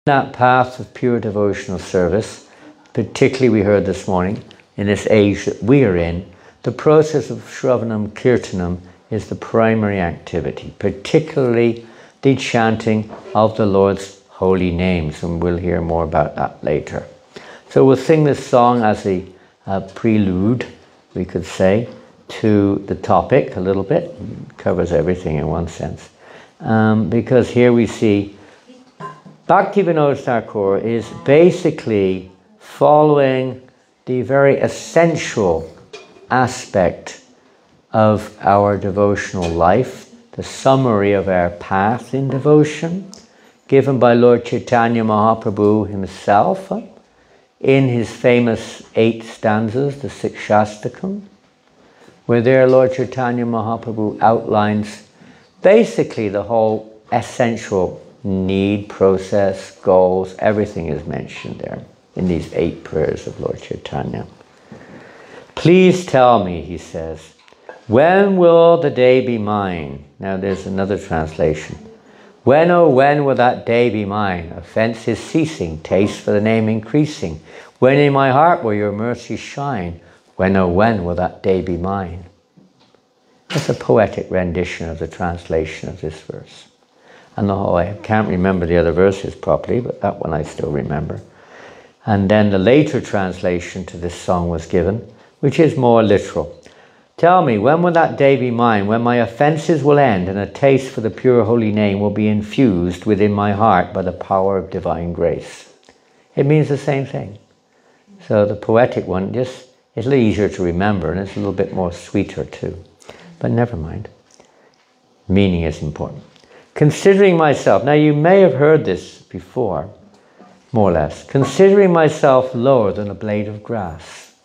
That path of pure devotional service, particularly we heard this morning, in this age that we are in, the process of Shravanam Kirtanam is the primary activity, particularly the chanting of the Lord's holy names, and we'll hear more about that later. So we'll sing this song as a prelude, we could say, to the topic a little bit. It covers everything in one sense. Because here we see Bhaktivinoda Thakura is basically following the very essential aspect of our devotional life, the summary of our path in devotion, given by Lord Chaitanya Mahaprabhu himself in his famous 8 stanzas, the 6 Shastakam, where there Lord Chaitanya Mahaprabhu outlines basically the whole essential need, process, goals, everything is mentioned there in these 8 prayers of Lord Chaitanya. Please tell me, he says, when will the day be mine? Now there's another translation. When, oh when will that day be mine? Offense is ceasing, taste for the name increasing. When in my heart will your mercy shine? When, oh when will that day be mine? That's a poetic rendition of the translation of this verse. And the whole, I can't remember the other verses properly, but that one I still remember. And then the later translation to this song was given, which is more literal. Tell me, when will that day be mine, when my offences will end and a taste for the pure holy name will be infused within my heart by the power of divine grace? It means the same thing. So the poetic one just is a little easier to remember, and it's a little bit more sweeter too. But never mind. Meaning is important. Considering myself, now you may have heard this before, more or less. Considering myself lower than a blade of grass,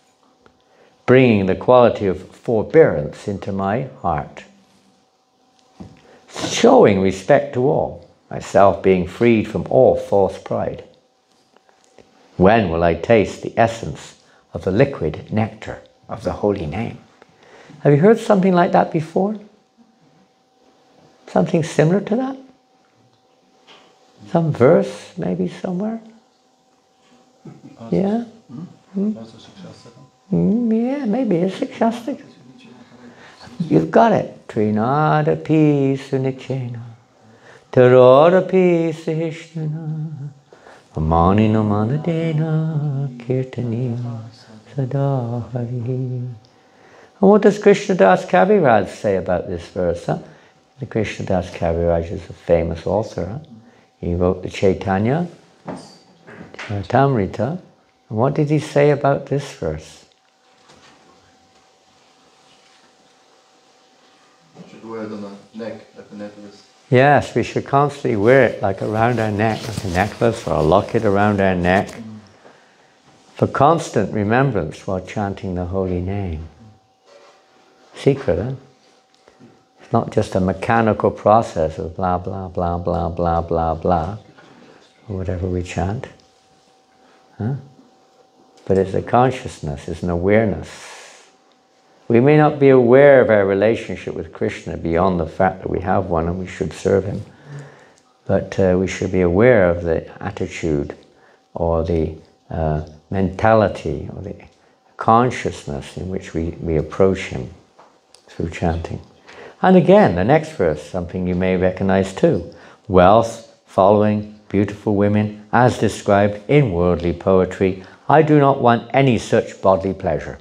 bringing the quality of forbearance into my heart, showing respect to all, myself being freed from all false pride. When will I taste the essence of the liquid nectar of the holy name? Have you heard something like that before? Something similar to that? Some verse maybe somewhere? Yeah? Yeah, maybe it's Shastak. You've got it. Trinadapi sunichena, tarodapi sahishnana, amanina manadena, kirtaniya sada hari. And what does Krishnadas Kaviraj say about this verse? The Krishnadas Kaviraj is a famous author. He wrote the Chaitanya Tamrita. And what did he say about this verse? Wear it on the neck, like a necklace. Yes, we should constantly wear it like around our neck, like a necklace or a locket around our neck, for constant remembrance while chanting the holy name. Secret, eh? It's not just a mechanical process of blah, blah, blah, blah, blah, blah, blah, or whatever we chant. Huh? But it's a consciousness, it's an awareness. We may not be aware of our relationship with Krishna beyond the fact that we have one and we should serve him. But we should be aware of the attitude or the mentality or the consciousness in which we approach him through chanting. And again, the next verse, something you may recognize too. Wealth, following, beautiful women, as described in worldly poetry. I do not want any such bodily pleasure.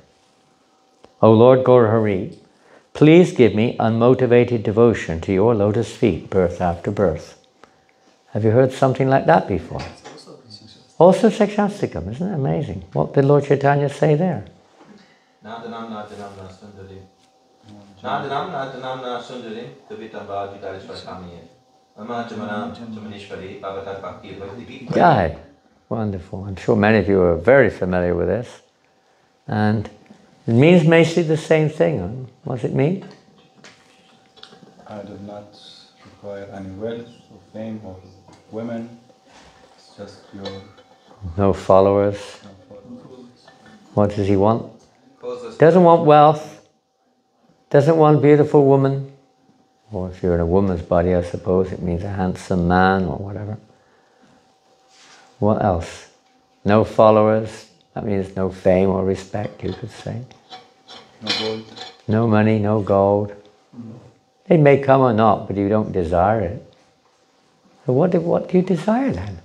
O Lord Gaura-Hari, please give me unmotivated devotion to your lotus feet, birth after birth. Have you heard something like that before? Also Shastakam, isn't it amazing? What did Lord Chaitanya say there? Jai. Wonderful. I'm sure many of you are very familiar with this. And it means basically the same thing. What does it mean? I do not require any wealth or fame or women. It's just your... No followers. What does he want? Doesn't want wealth. Doesn't want beautiful woman. Or if you're in a woman's body, I suppose it means a handsome man or whatever. What else? No followers. That means no fame or respect, you could say. No gold. No money, no gold. They may come or not, but you don't desire it. So what do you desire then?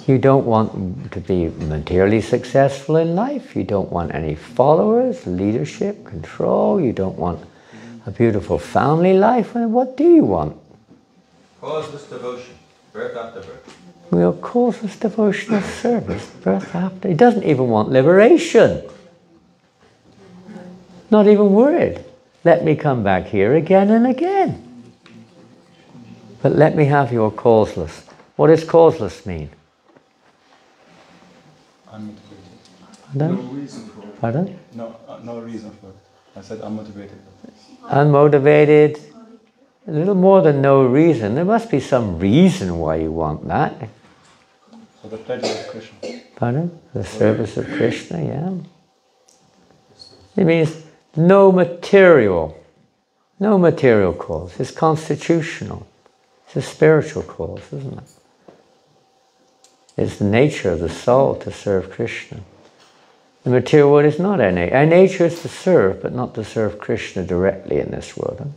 You don't want to be materially successful in life. You don't want any followers, leadership, control. You don't want a beautiful family life. And what do you want? Causeless devotion, birth after birth. Well, causeless devotional service, birth after. He doesn't even want liberation. Not even worried. Let me come back here again and again. But let me have your causeless. What does causeless mean? Unmotivated. Pardon? No reason for it. Pardon? No reason for it. I said unmotivated. Unmotivated. A little more than no reason. There must be some reason why you want that. For the pleasure of Krishna. Pardon? The service of Krishna, yeah. It means no material cause. It's constitutional. It's a spiritual cause, isn't it? It's the nature of the soul to serve Krishna. The material world is not our nature. Our nature is to serve, but not to serve Krishna directly in this world.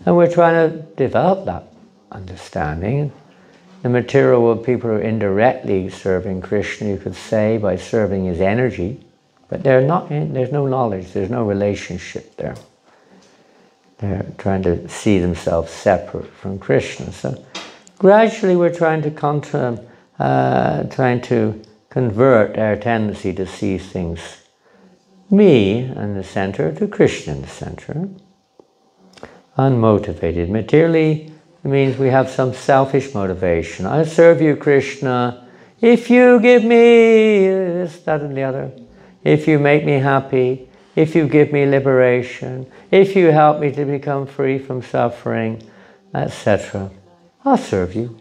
And we're trying to develop that understanding. The material world, people are indirectly serving Krishna, you could say, by serving his energy. But they're not. There's no knowledge, there's no relationship there. They're trying to see themselves separate from Krishna. So gradually we're trying to convert our tendency to see things, me in the center to Krishna in the center. Unmotivated. Materially, it means we have some selfish motivation. I serve you, Krishna, if you give me this, that and the other. If you make me happy, if you give me liberation, if you help me to become free from suffering, etc. I'll serve you.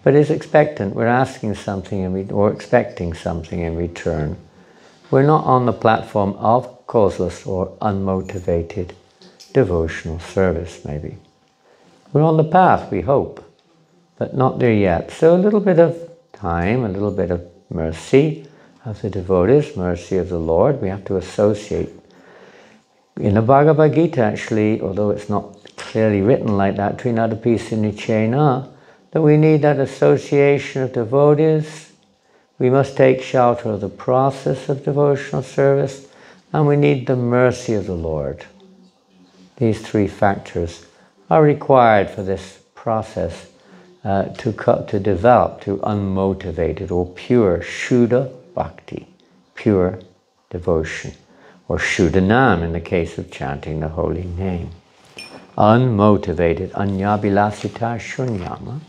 But it's expectant. We're asking something or expecting something in return. We're not on the platform of causeless or unmotivated devotional service, maybe. We're on the path, we hope, but not there yet. So a little bit of time, a little bit of mercy of the devotees, mercy of the Lord, we have to associate. In the Bhagavad Gita, actually, although it's not clearly written like that, trinadapi sinicena, that we need that association of devotees. We must take shelter of the process of devotional service, and we need the mercy of the Lord. These three factors are required for this process to develop to unmotivated or pure Shuddha Bhakti, pure devotion, or Śrī-kr in the case of chanting the holy name. Unmotivated, anyabhilasita shunyama.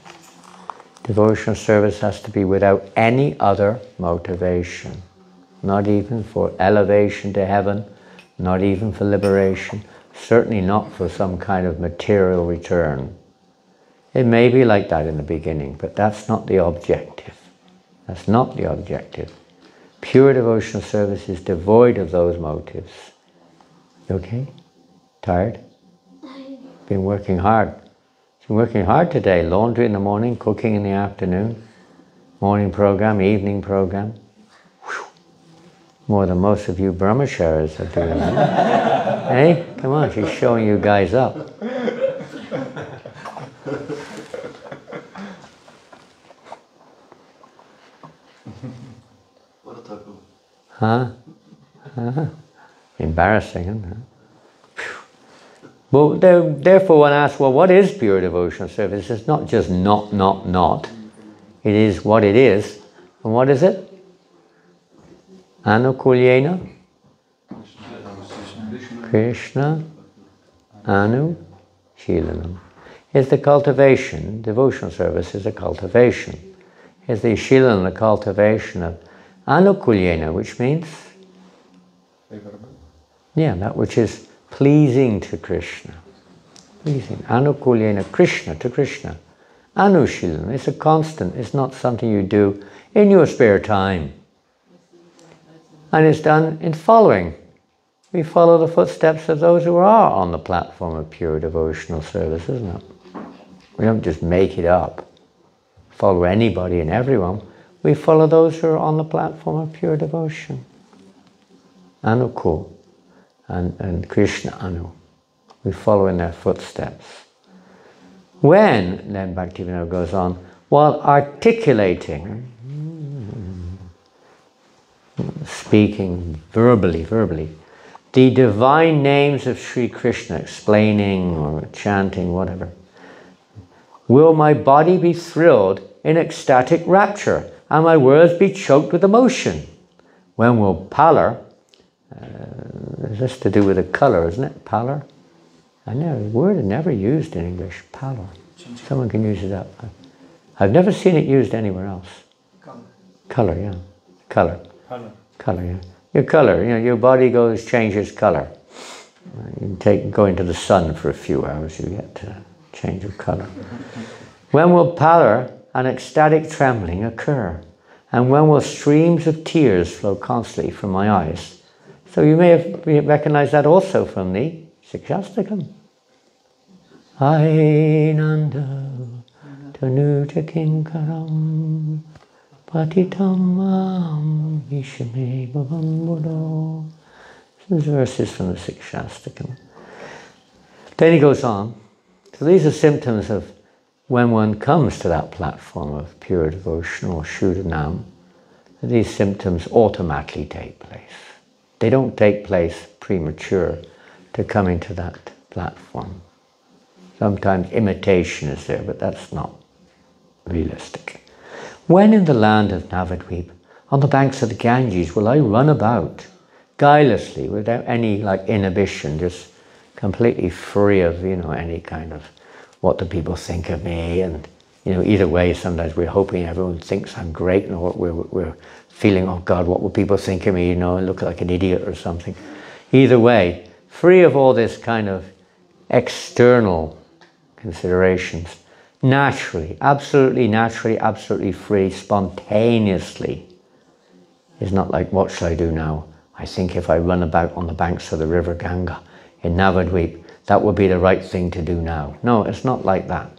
Devotional service has to be without any other motivation, not even for elevation to heaven, not even for liberation, certainly not for some kind of material return. It may be like that in the beginning, but that's not the objective. That's not the objective. Pure devotional service is devoid of those motives. You okay? Tired? Been working hard. Been working hard today. Laundry in the morning, cooking in the afternoon, morning program, evening program. Whew. More than most of you brahmacharis are doing. Hey, come on, she's showing you guys up. What a tabu. Huh? Embarrassing, isn't it? Well, therefore one asks, well, what is pure devotional service? It's not just not. It is what it is. And what is it? Anukulyena? Krishna Anu-shilanam. It's the cultivation. Devotional service is a cultivation. It's the shilanam, the cultivation of anukulyena, which means? Favorable. Yeah, that which is pleasing to Krishna. Pleasing. Anukulyena Krishna to Krishna. Anushilanam. It's a constant. It's not something you do in your spare time. And it's done in following. We follow the footsteps of those who are on the platform of pure devotional service, isn't it? We don't just make it up. follow anybody and everyone. We follow those who are on the platform of pure devotion. Anukul and Krishna Anu. We follow in their footsteps. When, then Bhaktivinoda goes on, while articulating, speaking verbally, the divine names of Sri Krishna, explaining or chanting, whatever, will my body be thrilled in ecstatic rapture, and my words be choked with emotion? When will pallor, is this to do with a colour, isn't it? Pallor? I know, the word is never used in English, pallor. Someone can use it up. I've never seen it used anywhere else. Colour, yeah. Colour. Colour, yeah. Your colour, you know, your body changes colour. You go into the sun for a few hours, you get to change of colour. When will pallor and ecstatic trembling occur? And when will streams of tears flow constantly from my eyes? So you may have recognized that also from the Sikshastakam. Hari-nāma tanuja kinkaram patitam vishame bhavam Bolo. These verses from the Sikshastakam. Then he goes on. So these are symptoms of when one comes to that platform of pure devotion or śuddha, these symptoms automatically take place. They don't take place premature to coming to that platform. Sometimes imitation is there, but that's not realistic. When in the land of Navadvip, on the banks of the Ganges, will I run about guilelessly, without any inhibition, just completely free of any kind of what do people think of me, and either way, sometimes we're hoping everyone thinks I'm great, and we're feeling, oh God, what will people think of me? I look like an idiot or something. Either way, free of all this kind of external considerations, naturally, absolutely free, spontaneously. It's not like, what shall I do now? I think if I run about on the banks of the river Ganga in Navadvip, that would be the right thing to do now. No, it's not like that.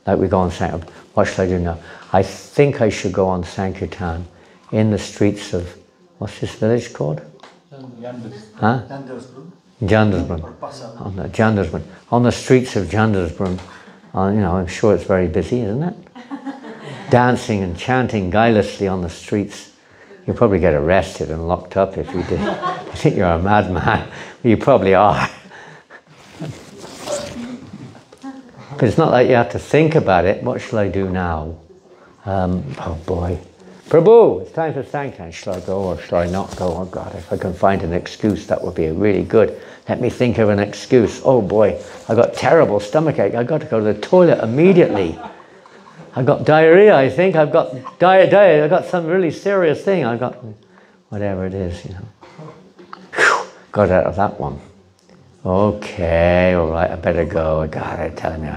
Like we go on Sankirtan, what shall I do now? I think I should go on Sankirtan in the streets of, what's this village called? Huh? Jandarsbrun. On the streets of Jandarsbrun, I'm sure it's very busy, isn't it? Dancing and chanting guilelessly on the streets. You'll probably get arrested and locked up if you did. You think you're a madman. You probably are. But it's not like you have to think about it. What shall I do now? Oh boy. Prabhu, it's time for sancār. Shall I go or shall I not go? Oh God, if I can find an excuse, that would be really good. Let me think of an excuse. Oh boy, I got terrible stomachache. I got to go to the toilet immediately. I got diarrhea, I think. I've got diarrhea. I got some really serious thing. I got whatever it is, Whew, got out of that one. Okay, all right, I better go. God, I tell me.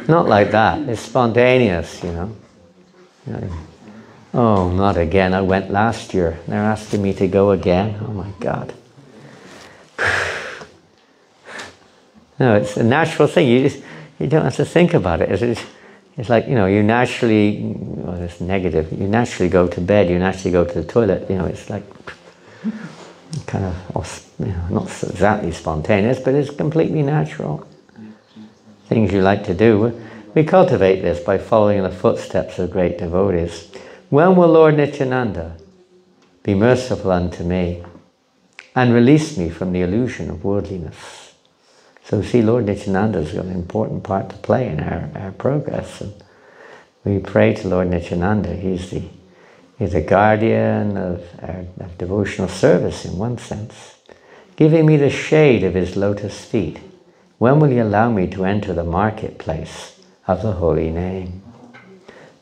Not like that. It's spontaneous, Oh, not again. I went last year. They're asking me to go again. Oh my God. No, it's a natural thing. You don't have to think about it. It's like, you naturally, well, it's negative. You naturally go to bed. You naturally go to the toilet. It's like kind of, not exactly spontaneous, but it's completely natural. Things you like to do. We cultivate this by following the footsteps of great devotees. When will Lord Nityananda be merciful unto me and release me from the illusion of worldliness? So see, Lord Nityananda has got an important part to play in our progress. And we pray to Lord Nityananda. He's the guardian of our devotional service in one sense, giving me the shade of his lotus feet. When will he allow me to enter the marketplace of the holy name?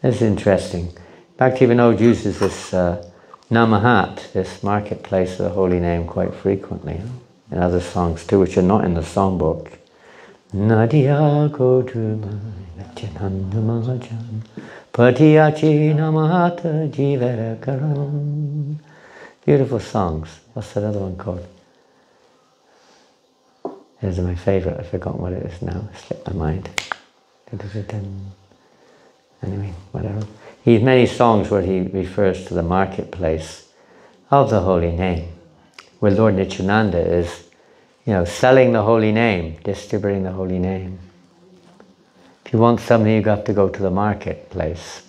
This is interesting. Bhaktivinoda uses this nāma-hat, this marketplace of the holy name, quite frequently, in other songs too, which are not in the songbook. Nadia Kodruma Nityananda Bhajan Patiyachi Namahata Jivara-karam. Beautiful songs. What's that other one called? These are my favourite. I've forgotten what it is now. It slipped my mind. Anyway, whatever. He has many songs where he refers to the marketplace of the holy name, where Lord Nityananda is, selling the holy name, distributing the holy name. If you want something, you have to go to the marketplace.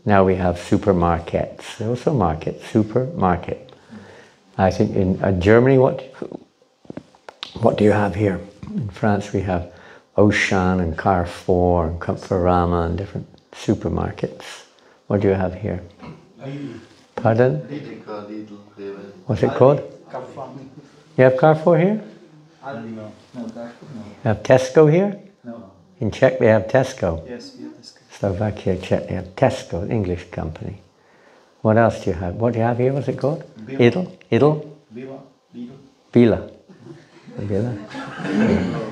Now we have supermarkets. Also market, supermarket. I think in Germany, what do you have here? In France we have Auchan and Carrefour and Conforama and different supermarkets. What do you have here? Pardon? What's it called? You have Carrefour here? No. You have Tesco here? No. In Czech they have Tesco. Yes, we have Tesco. Slovakia, Czech, they have Tesco, an English company. What else do you have? What do you have here? What's it called? Idel? Bila. Bila. Bila?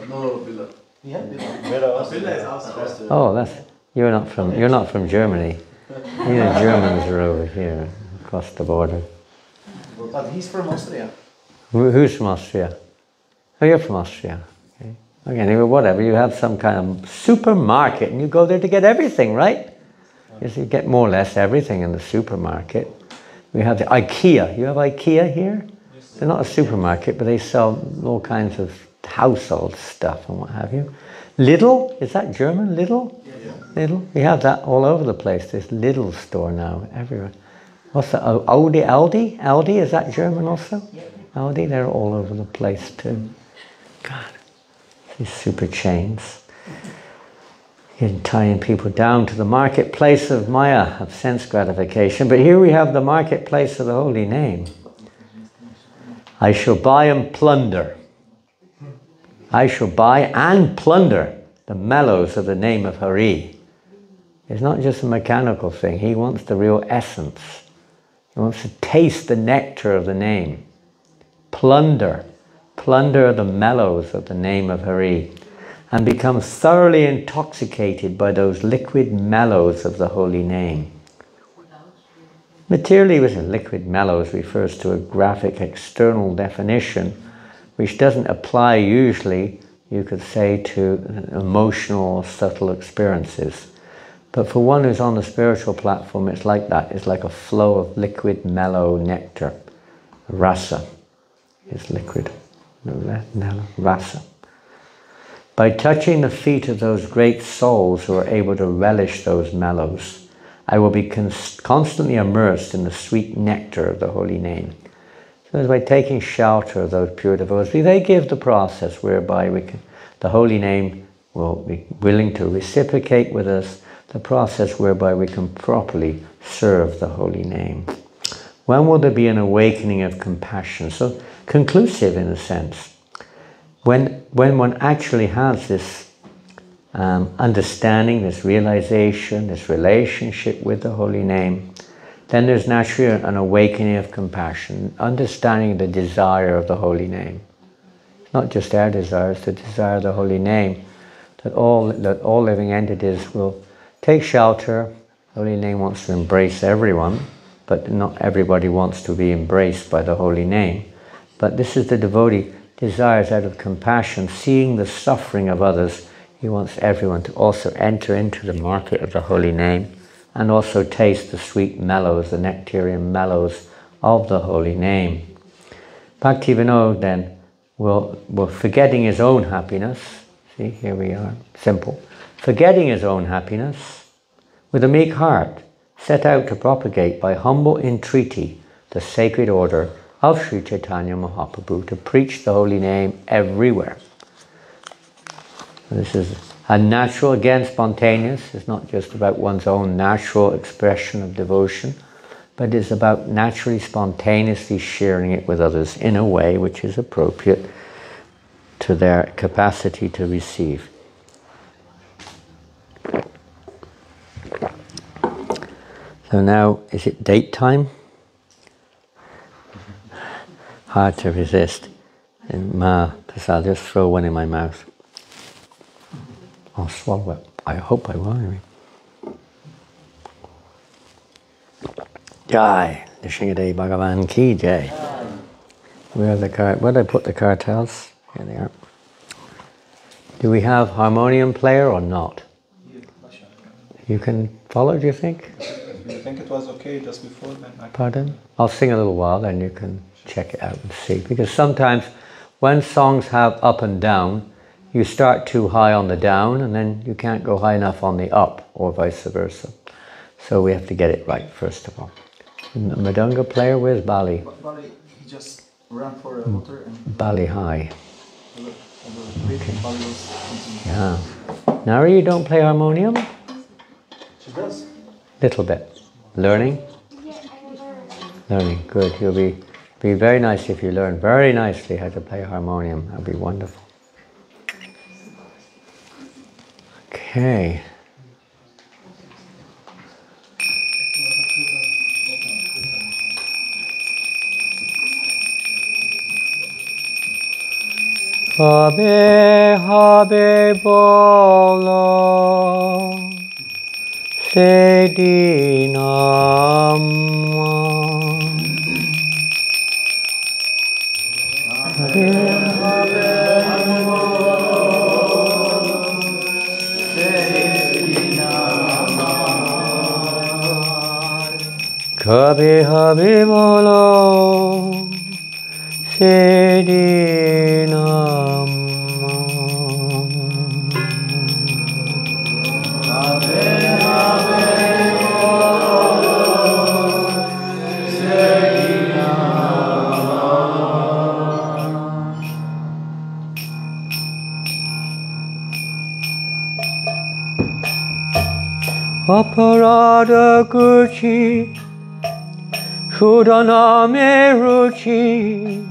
No, Bila. Yeah, Bila. Oh, you're not from Germany. Germans are over here, across the border. But he's from Austria. Who's from Austria? Oh, you're from Austria. Okay. Anyway, whatever. You have some kind of supermarket, and you go there to get everything, right? You get more or less everything in the supermarket. We have the IKEA. You have IKEA here? Yes. They're not a supermarket, but they sell all kinds of household stuff and what have you. Lidl, is that German? Lidl? Yeah. Lidl. We have that all over the place. There's Lidl store now everywhere. What's that? Oh, Aldi? Aldi, is that German also? Yeah. Aldi, they're all over the place too. God, these super chains. You're tying people down to the marketplace of Maya, of sense gratification. But here we have the marketplace of the holy name. I shall buy and plunder. I shall buy and plunder the mellows of the name of Hari. It's not just a mechanical thing. He wants the real essence. He wants to taste the nectar of the name. Plunder the mellows of the name of Hari, and become thoroughly intoxicated by those liquid mellows of the holy name. Materially, liquid mellows refers to a graphic external definition which doesn't apply usually, you could say, to emotional or subtle experiences. But for one who's on the spiritual platform, it's like that. It's like a flow of liquid, mellow nectar. Rasa is liquid. Rasa. By touching the feet of those great souls who are able to relish those mellows, I will be constantly immersed in the sweet nectar of the holy name. So by taking shelter of those pure devotees, they give the process whereby the holy name will be willing to reciprocate with us, the process whereby we can properly serve the holy name. When will there be an awakening of compassion? So conclusive in a sense. When one actually has this understanding, this realization, this relationship with the holy name, then there's naturally an awakening of compassion, understanding the desire of the holy name. It's not just our desire, it's the desire of the holy name, that all living entities will take shelter. The holy name wants to embrace everyone, but not everybody wants to be embraced by the holy name. But this is the devotee desires out of compassion, seeing the suffering of others. He wants everyone to also enter into the market of the holy name and also taste the sweet mellows, the nectarian mellows of the holy name. Bhaktivinoda then will forgetting his own happiness, see, here we are, simple, forgetting his own happiness, with a meek heart, set out to propagate by humble entreaty the sacred order of Sri Chaitanya Mahaprabhu, to preach the holy name everywhere. This is a natural, again spontaneous. It's not just about one's own natural expression of devotion, but it's about naturally, spontaneously sharing it with others in a way which is appropriate to their capacity to receive. So now, is it date time? Hard to resist. And I'll just throw one in my mouth. I'll swallow it. I hope I will anyway. Jai, the Shingade Bhagavan Ki Jai. Where are the where did I put the cartels? Here they are. Do we have harmonium player or not? You can follow. Follow, do you think? If you think it was okay just before, then I can... Pardon? I'll sing a little while, then you can check it out and see. Because sometimes when songs have up and down, you start too high on the down and then you can't go high enough on the up, or vice versa. So we have to get it right, first of all. The Madanga player, where's Bali? Bali, he just ran for water and... Bali high. Okay. Yeah. Nari, you don't play harmonium? She does. Little bit. Learning? Yeah, I learned. Learning, good. You'll be very nice if you learn very nicely how to play harmonium. That'd be wonderful. Okay. Habe, habe, bolo, se-dina. Habe, habe, Kabe, habe, bolo, se-dina. Aparādha ghuci, śuddha nāme ruci,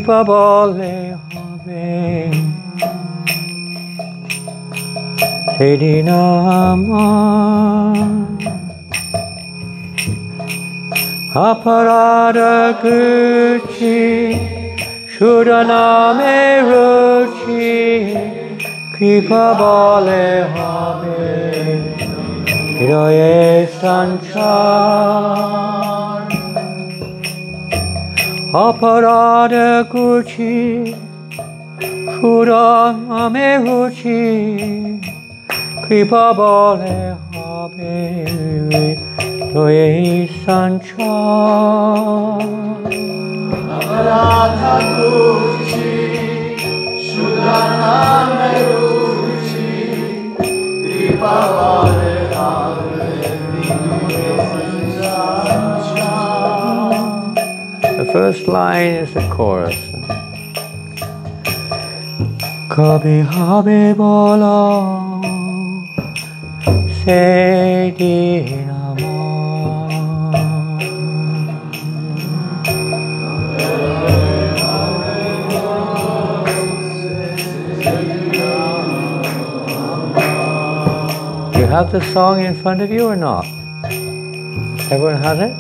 pā-bale habe, se-dina āmār. Aparādha ghuci, śuddha nāme ruci, pā-bale habe, doye sañcār. Aparādha ghuci, śuddha nāme ruci, pā-bale habe, doye sañcār. Aparādha ghuci, śuddha nāme ruci, pā-bale habe, doye sañcār. The first line is the chorus. Kabe, habe, bolo, se-dina. Do you have the song in front of you or not? Everyone has it?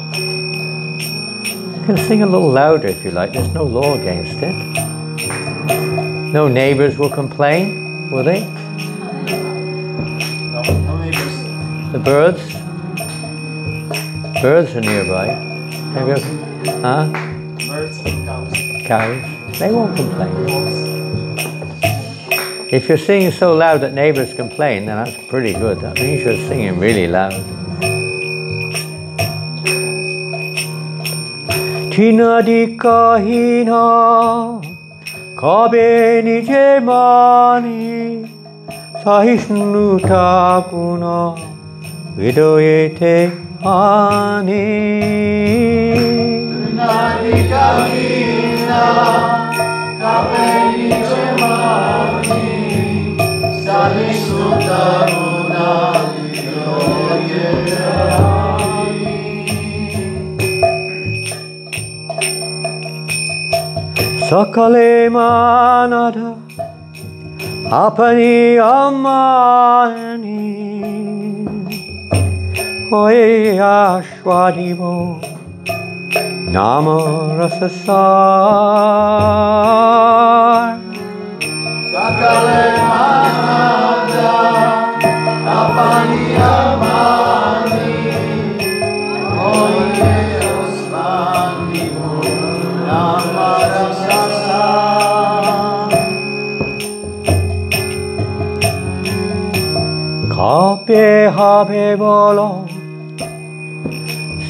You can sing a little louder if you like. There's no law against it. No neighbors will complain, will they? No neighbors. The birds? Birds are nearby. Maybe, huh? Birds and cows. Cows? They won't complain. If you're singing so loud that neighbors complain, then that's pretty good. That means you're singing really loud. ādhika hīna, Kabe nija-mani, sahishnutā-guna, vidayate ani. ādhika hīna, Kabe nija-mani, sahishnutā-guna, vidayate ani. Sakale manada, apani amani, doye aśru-dhār, nāma-rasa-sār. Sakale manada, apani amani, doye aśru-dhār, nāma-rasa-sār. Kabe, Habe Bolo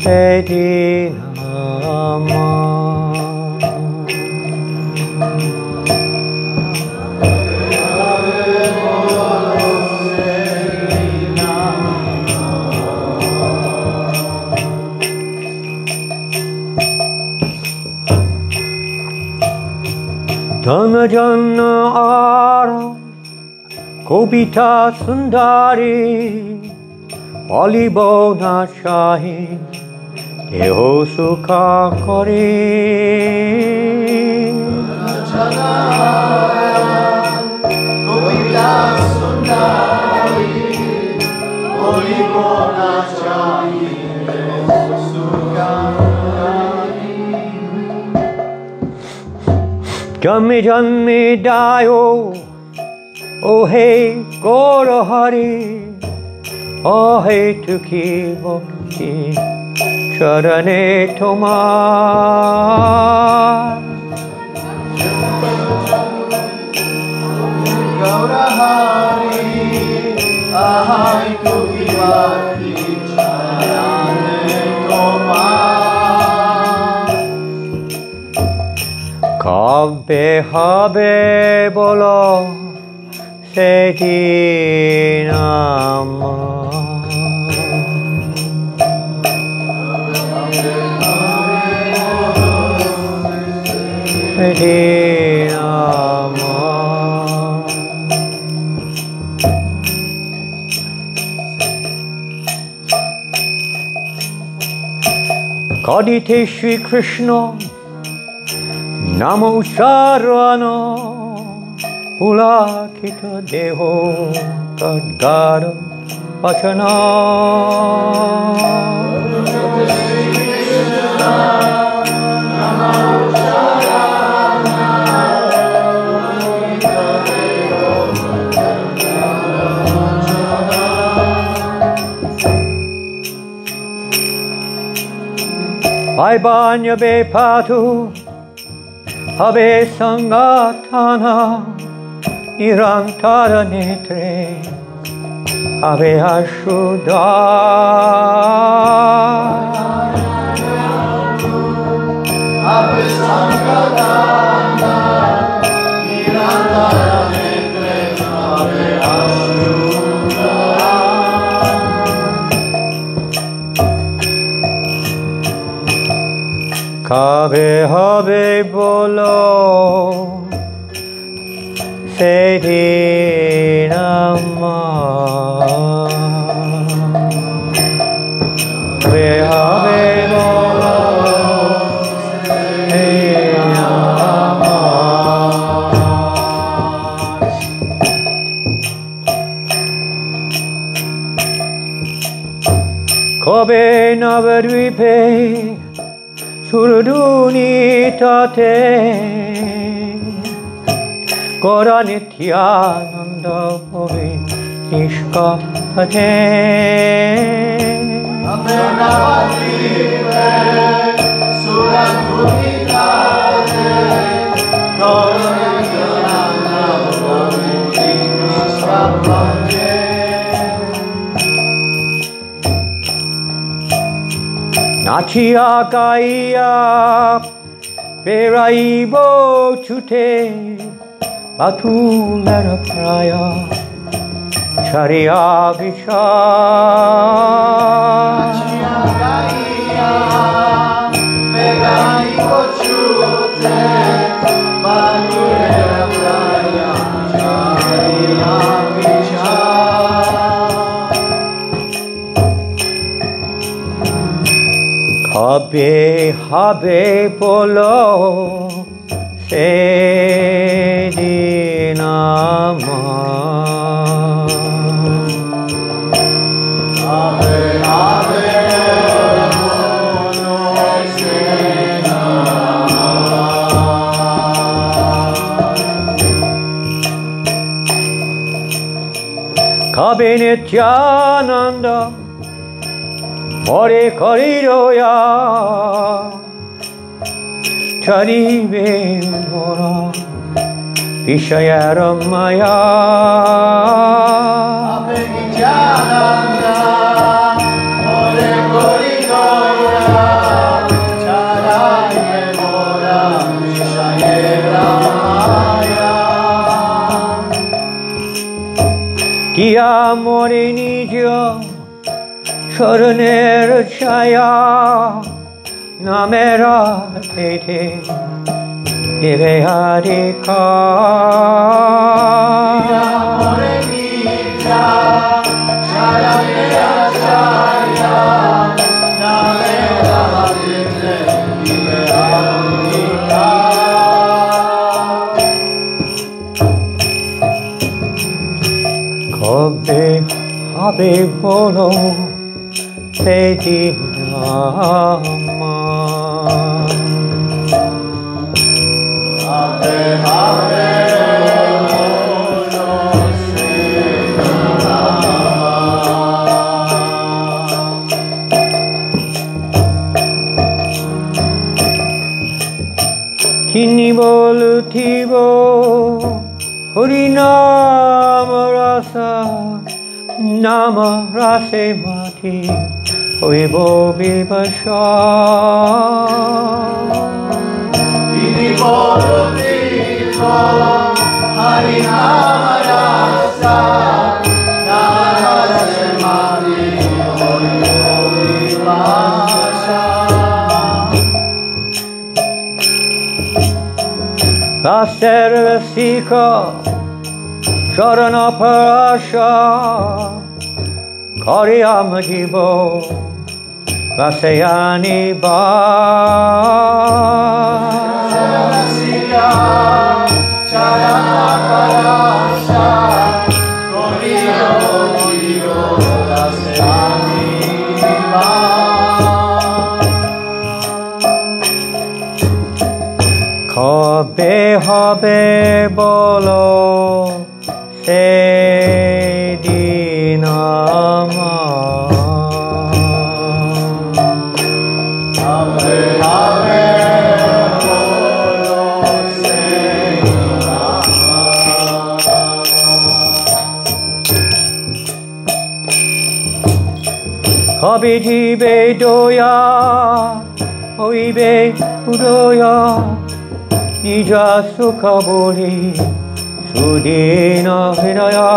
se-dina janme-janme ara kobitā-sundarī alibo nachahi deho-sukha-karī kobitā-sundarī alibo nachahi deho-sukha-karī janme-janme dayo oh hey gaura-hari ahe-tuki bhakti charane tomār gaura-hari ahe-tuki bhakti charane tomār Kabe Habe Bolo se-dina Kadite Shri Krishna Namo Sarvano Pulakita Deho Tadgara Vachana Bhajan ya-bepathu Habe sangatana nirantara netre Habe aśru-dhār Habe sangatana nirantara netre Habe aśru-dhār Kabe Habe Bolo se-dina Habe Habe Bolo se-dina Kabe navadvipe suradhunī-tat gaura-nityānanda Habe nishkapate Habe navadvipe suradhunī-tat gaura-nityānanda Habe nishkapate Nachia kaya peraibo chute Batulara praya chariya vichar Nachia peraibo chute Batulara praya chariya vichar Kabe Habe Bolo se-dina Habe Habe Bolo se-dina gaura-nityānanda More koridoya charive mora vishaya ramaya Habe nija-caran Ki amore nija-caran chaya nāma-rasa-sār deve ādhika Kabe, Habe, Bolo, se-dina Habe, Habe, Bolo, se-dina Kini bolutivo hari-nāma-rasa nāma-rasa-mati oibo Bhajan Ini Bolo Tivo hari-nāma-rasa nāma-rasa-mati oibo Bhajan Vaservasika Sharanapārāsha Kariyamajibo Vasayani ba Sarasika Charanapārāsha Kariyamajibo Vasayani ba Kabe, Habe, Bolo, se-dina Habe, Habe, Bolo, se-dina Kabe doya, oibe udoya nija-caran śrī-dina hīnaya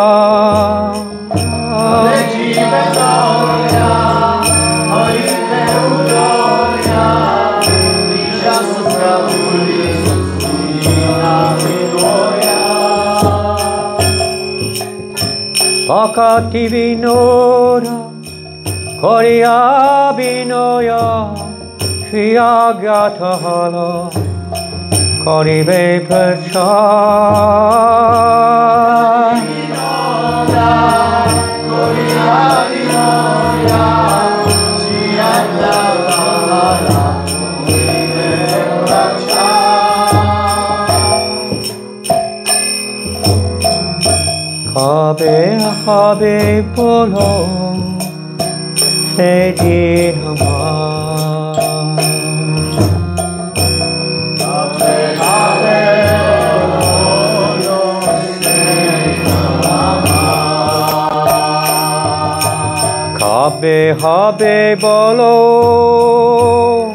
Nija-caran hari-nāma-rasa nija-caran Bhaktivinoda Karyabhinoya śrī-kr Kabe Bhajan Kabe, Habe, Bolo, se-dina Kabe, Habe, Bolo,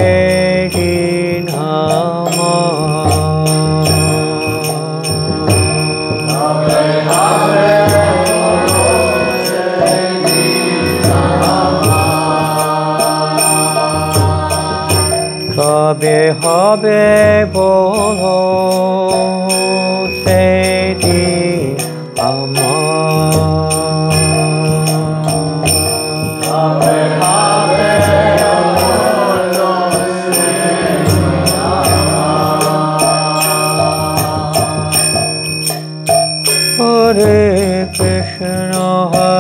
se-dina Kabe, Habe, Bolo, se-dina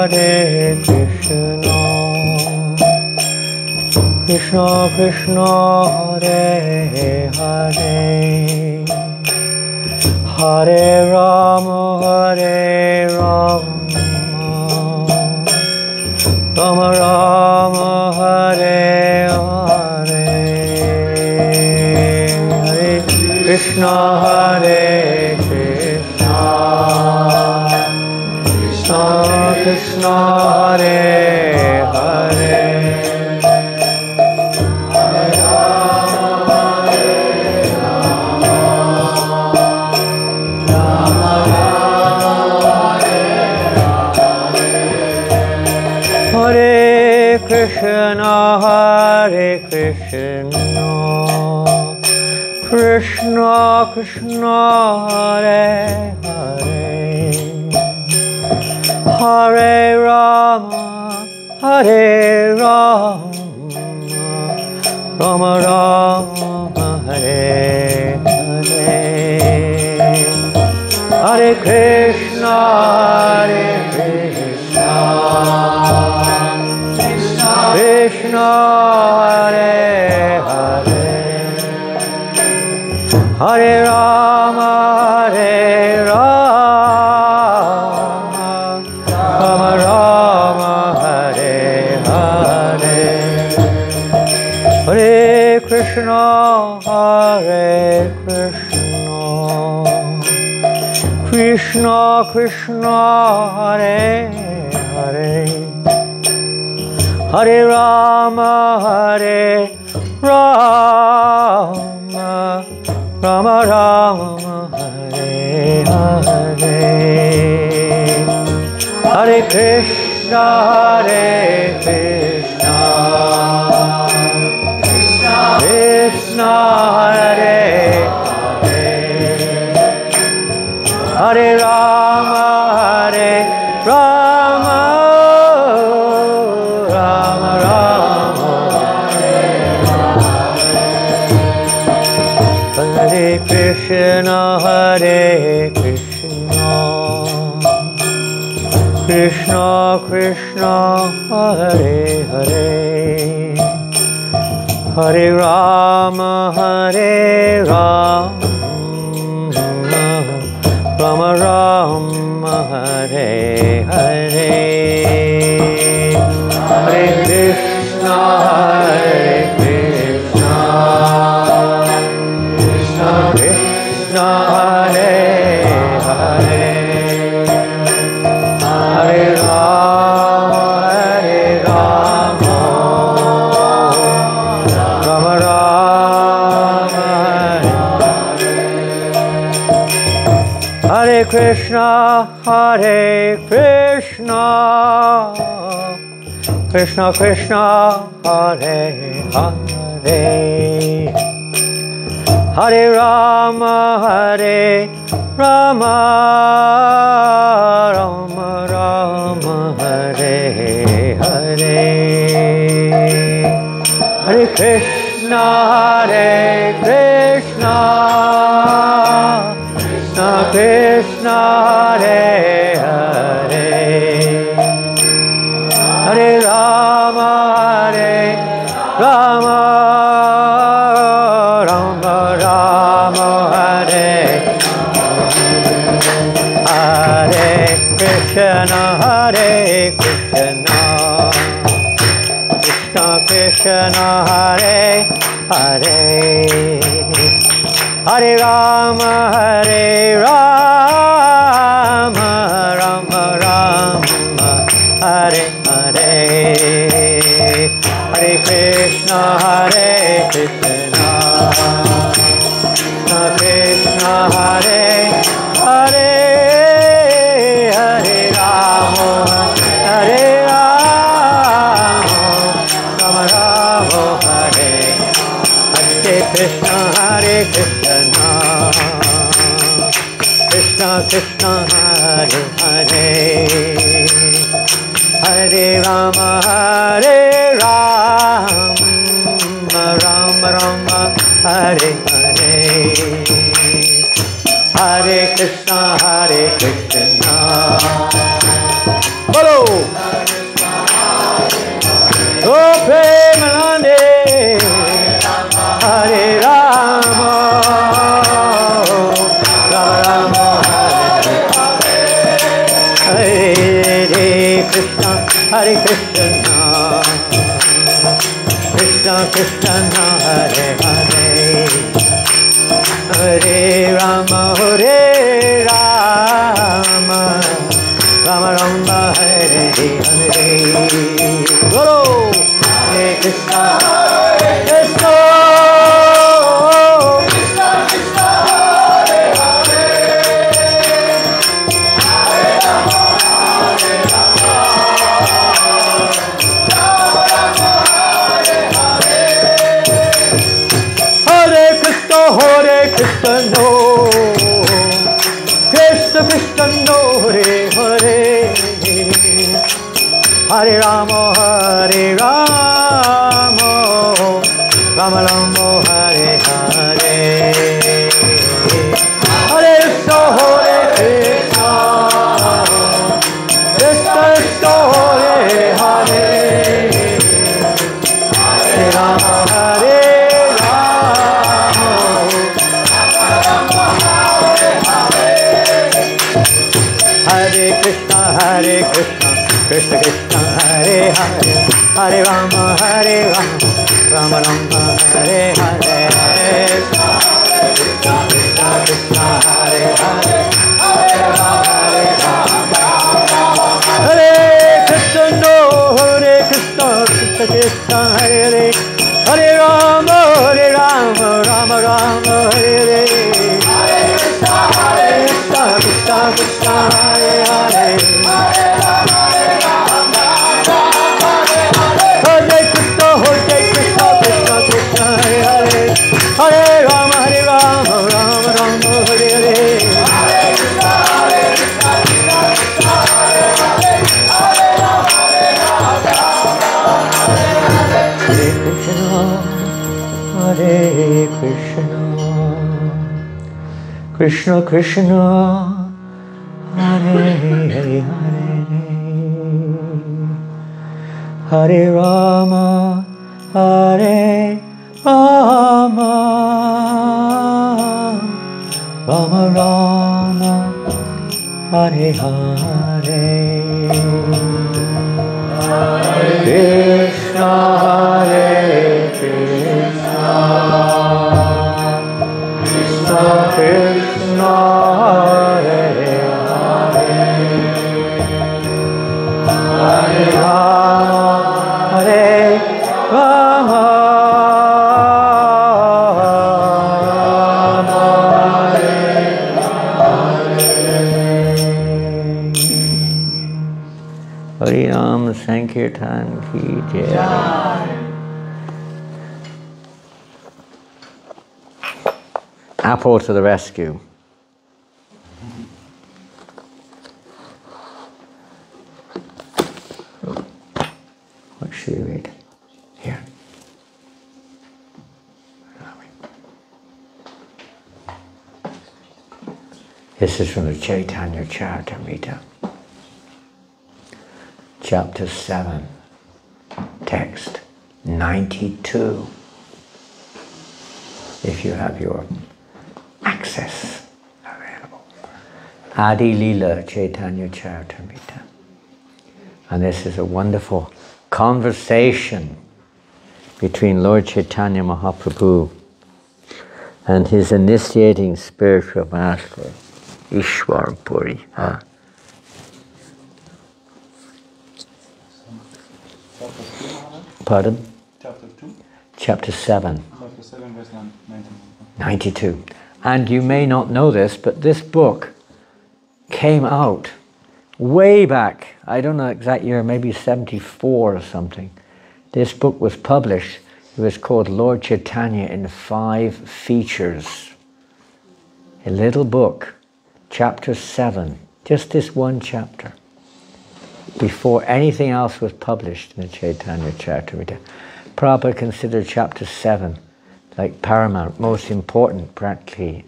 Hare Krishna, Krishna Krishna, Hare Hare, Hare Rama, Rama Rama, Hare Hare, Hare Krishna, Hare Krishna, Krishna Krishna. Krishna, Krishna Krishna, Hare Hare, Hare Rama, Hare Rama, Rama Rama, Hare Hare, Hare Krishna, Krishna Hare Hare, Hare Rama, Hare Rama, Rama Rama, Hare Hare, Hare Krishna, Krishna Krishna, Hare Hare, Hare Rama, Hare Rama, Rama Rama, Hare Hare, Hare Krishna, Krishna Hare Hare, Hare Rama, Hare Rama, Rama Rama, Hare Krishna, Krishna Krishna, Hare Hare, Hare Rama, Hare Rama, Rama Rama, Hare Hare, Hare Krishna, Krishna Krishna, Hare Hare, Hare Rama, Hare Rama, Rama Rama, Hare Krishna, Krishna Krishna, Hare Hare, Hare Rama, Hare Rama, Rama Rama, Hare Hare, Hare Krishna, Krishna Krishna, Hare Hare, Hare Rama, Hare Rama, Rama Rama, Hare Hare Krishna, Krishna Krishna, Hare Hare, Hare Rama, Hare Rama, Rama Rama, Hare Hare, Hare Krishna, Krishna Krishna, Hare Hare, Hare Rama, Hare Rama, Rama Rama, Hare Krishna, Krishna Krishna, Hare Hare, Hare Rama, Hare Rama, Rama Rama, Hare Hare, Hare Krishna, Bolo! Oh, Premanande, Hare Rama, Rama Rama, Hare Krishna, Krishna Krishna, Hare Hare, Hare Rama, Hare Rama, Rama Rama, Hare Hare, Guru, Hare Krishna, Krishna Krishna, Hare Hare, Hare Rama, Hare Rama, Rama Krishna no, Krishna Krishna no, Hare Hare, Hare Rama, Rama Rama, Hare Hare, Hare Krishna, Hare Krishna, Krishna Krishna, Hare Hare, Hare Rama, Hare Rama, Hare Krishna, Krishna Krishna, Hare Hare, Hare Rama, Rama Rama, Hare Hare, Krishna Krishna, Hare Hare, Hare Rama, Hare Krishna no, Hare Krishna, Krishna Krishna, Hare Hare, Hare Rama, Rama Rama, Hare Hare, Hare Krishna, Krishna Krishna, Hare Hare, Hare Rama, Hare Krishna, Krishna Krishna, Hare Hare, Hare Rama, Rama Rama, Hare Hare, Hare Krishna, Hare Krishna, Krishna Krishna, Hare Hare, Hare Rama, Rama Rama, Hare Hare, Hare Krishna, Hare Krishna, Krishna Krishna, Hare Hare, Hare Rama, Hare Rama, Hari-nāma Sankirtan ki jai. Apple to the rescue. What should we read? Here. Where are we? This is from the Chaitanya Charitamrita. Chapter 7, text 92. If you have your access available. Adi Lila Chaitanya Charitamrita. And this is a wonderful conversation between Lord Chaitanya Mahaprabhu and his initiating spiritual master, Ishwar Puri. Pardon? Chapter 2? Chapter 7. Chapter 7, verse 92. And you may not know this, but this book came out way back, I don't know exact year, maybe 74 or something. This book was published. It was called Lord Chaitanya in 5 Features. A little book, chapter 7, just this one chapter, before anything else was published in the Chaitanya Charitamrita. Prabhupada considered chapter 7 like paramount, most important practically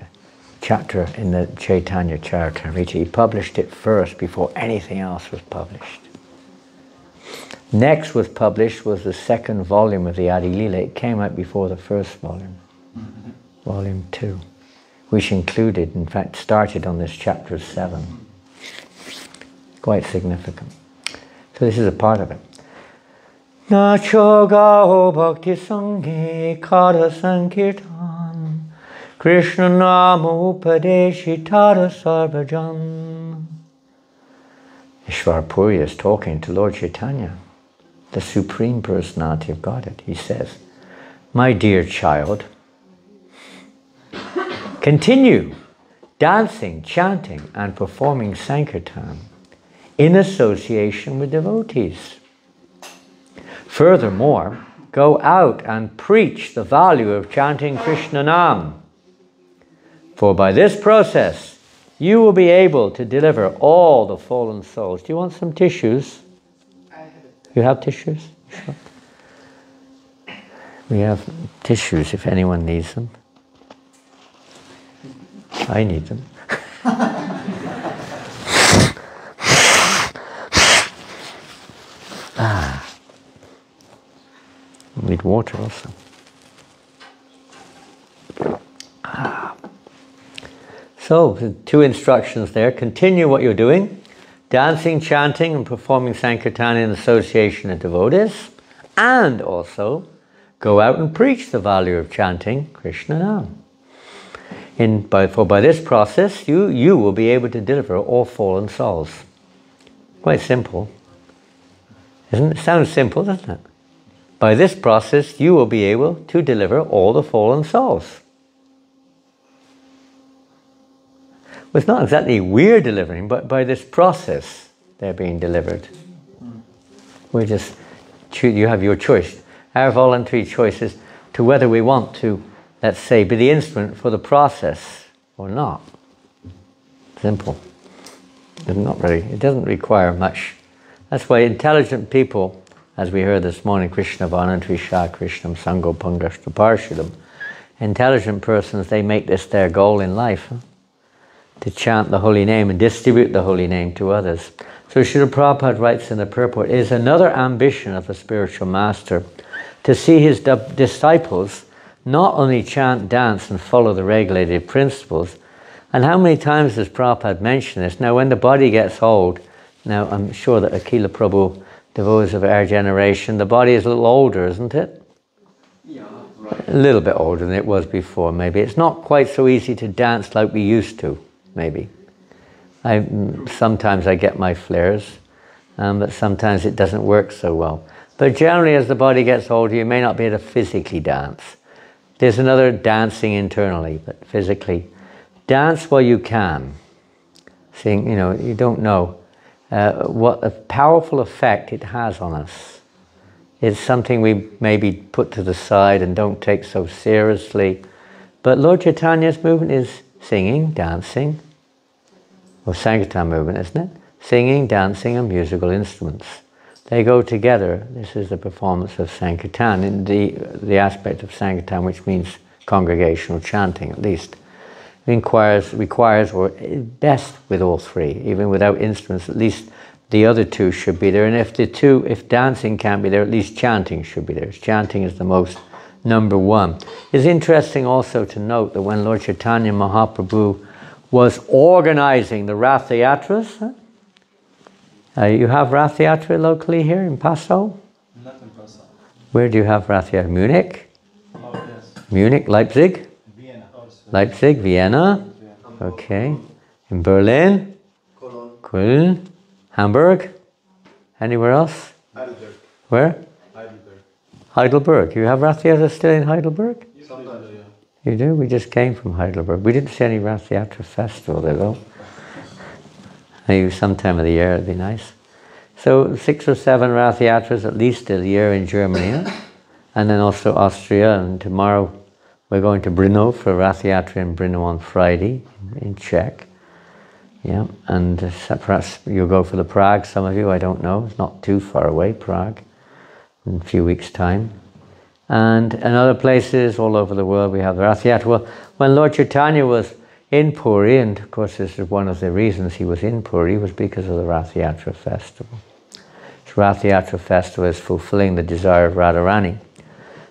chapter in the Chaitanya Charitamrita. He published it first before anything else was published. Next was published was the 2nd volume of the Adi Lila. It came out before the 1st volume, volume 2, which included, in fact, started on this chapter 7. Quite significant. So this is a part of it. Nacho gao bhakti sanghe kara sankirtan Krishna nama upadeshi tara sarvajan. Ishwar Puri is talking to Lord Chaitanya, the Supreme Personality of Godhead. He says, my dear child, continue dancing, chanting and performing sankirtan in association with devotees. Furthermore, go out and preach the value of chanting Krishna Nam. For by this process, you will be able to deliver all the fallen souls. Do you want some tissues? I have it. You have tissues? Sure. We have tissues if anyone needs them. I need them. Need water also. So, 2 instructions there. Continue what you're doing. Dancing, chanting and performing sankirtan in association with devotees. And also, go out and preach the value of chanting Krishna Nam. For by this process, you will be able to deliver all fallen souls. Quite simple. Isn't it? Sounds simple, doesn't it? By this process, you will be able to deliver all the fallen souls. Well, it's not exactly we're delivering, but by this process, they're being delivered. We just, you have your choice. Our voluntary choice is to whether we want to, let's say, be the instrument for the process or not. Simple. It doesn't require much. That's why intelligent people, as we heard this morning, Krishna Vanantri Shah Krishnam Sango Pangashta Parshadam, intelligent persons, they make this their goal in life, to chant the holy name and distribute the holy name to others. So Srila Prabhupada writes in the purport, it is another ambition of a spiritual master to see his disciples not only chant, dance and follow the regulated principles. And how many times does Prabhupada mention this? Now when the body gets old, now I'm sure that Akila Prabhu, devotees of our generation, the body is a little older, isn't it? Yeah, right. A little bit older than it was before, maybe. It's not quite so easy to dance like we used to, maybe. Sometimes I get my flares, but sometimes it doesn't work so well. But generally, as the body gets older, you may not be able to physically dance. There's another dancing internally, but physically. Dance while you can. Seeing, you don't know what a powerful effect it has on us. It's something we maybe put to the side and don't take so seriously. But Lord Chaitanya's movement is singing, dancing, or Sankirtan movement, isn't it? Singing, dancing and musical instruments. They go together. This is the performance of Sankirtan, in the aspect of Sankirtan which means congregational chanting at least. Requires or best with all 3, even without instruments, at least the other 2 should be there. And if dancing can't be there, at least chanting should be there. Chanting is the most number 1. It's interesting also to note that when Lord Chaitanya Mahaprabhu was organizing the Rath Yatras, you have Rath Yatra locally here in Passau? Not in Passau. Where do you have Rath Yatra? Munich? Oh, yes. Munich, Leipzig? Vienna. Leipzig, Vienna? Okay. In Berlin? Cologne? Hamburg? Anywhere else? Heidelberg. Where? Heidelberg. Heidelberg. You have Rath Yatra still in Heidelberg? Sometimes, yeah. You do? We just came from Heidelberg. We didn't see any Rath Yatra festival there though. Maybe some time of the year it'd be nice. So 6 or 7 Rath Yatras at least a year in Germany, and then also Austria, and tomorrow we're going to Brno for a Rath Yatra in Brno on Friday in Czech. Yeah, and perhaps you'll go for the Prague, some of you, I don't know, it's not too far away, Prague, in a few weeks' time. And in other places all over the world we have the Rath Yatra. Well, when Lord Chaitanya was in Puri, and of course this is one of the reasons he was in Puri, was because of the Rath Yatra festival. The Rath Yatra festival is fulfilling the desire of Radharani.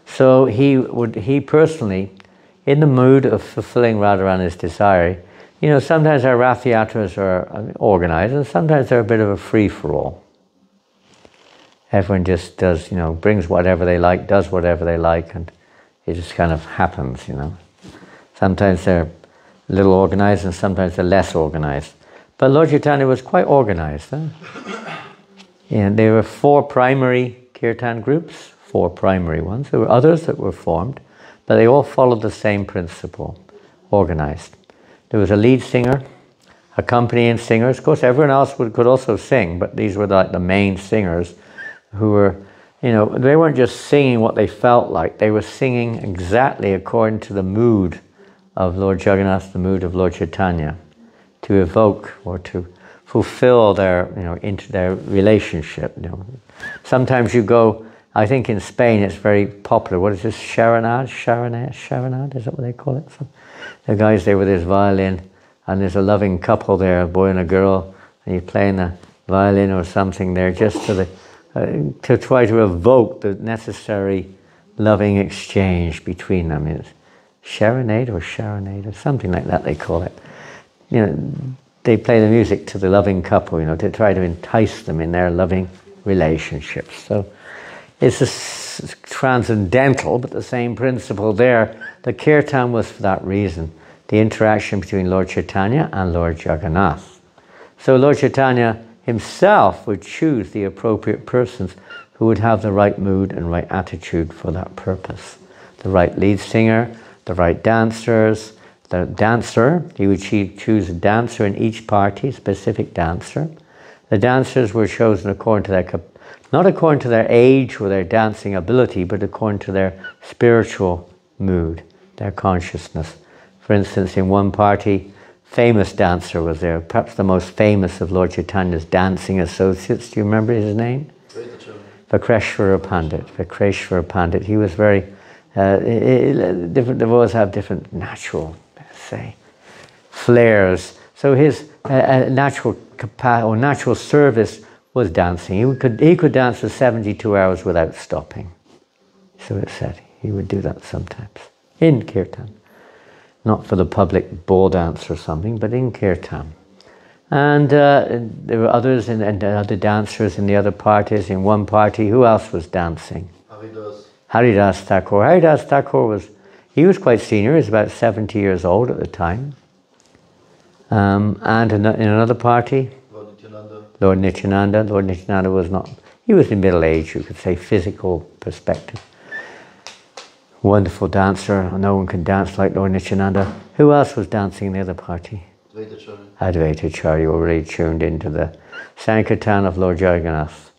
So he personally, in the mood of fulfilling Radharani's desire, sometimes our Rath Yatras are organized and sometimes they're a bit of a free-for-all. Everyone just does, brings whatever they like, does whatever they like, and it just kind of happens, Sometimes they're a little organized and sometimes they're less organized. But Lord Chaitanya was quite organized. And there were 4 primary kirtan groups, 4 primary ones. There were others that were formed, but they all followed the same principle, organized. There was a lead singer, accompanying singers. Of course, everyone else could also sing, but these were like the main singers who were, they weren't just singing what they felt like. They were singing exactly according to the mood of Lord Jagannath, the mood of Lord Chaitanya, to evoke or to fulfill their, into their relationship. Sometimes you go, I think in Spain it's very popular. What is this? Sharanad, is that what they call it? So the guy's there with his violin, and there's a loving couple there, a boy and a girl, and he's playing the violin or something there, just to try to evoke the necessary loving exchange between them. It's serenade or something like that they call it. They play the music to the loving couple, to try to entice them in their loving relationships. So it's transcendental, but the same principle there. The kirtan was for that reason, the interaction between Lord Chaitanya and Lord Jagannath. So Lord Chaitanya himself would choose the appropriate persons who would have the right mood and right attitude for that purpose. The right lead singer, the right dancers, the dancer. He would choose a dancer in each party, specific dancer. The dancers were chosen according to their, not according to their age or their dancing ability, but according to their spiritual mood, their consciousness. For instance, in one party, famous dancer was there, perhaps the most famous of Lord Chaitanya's dancing associates. Do you remember his name? Vakreshwara Pandit. He was very, different devotees have different natural, say, flares. So his natural service was dancing. He could dance for 72 hours without stopping. So it said he would do that sometimes in kirtan, not for the public ball dance or something, but in kirtan. And there were others and other dancers in the other parties. In one party, who else was dancing? Haridas Thakura. Haridas Thakura he was quite senior. He was about 70 years old at the time. And in another party, Lord Nityananda. Lord Nityananda was not, he was in middle age, you could say, physical perspective. Wonderful dancer. No one can dance like Lord Nityananda. Who else was dancing in the other party? Advaitacharya, already tuned into the Sankirtan of Lord Jagannath,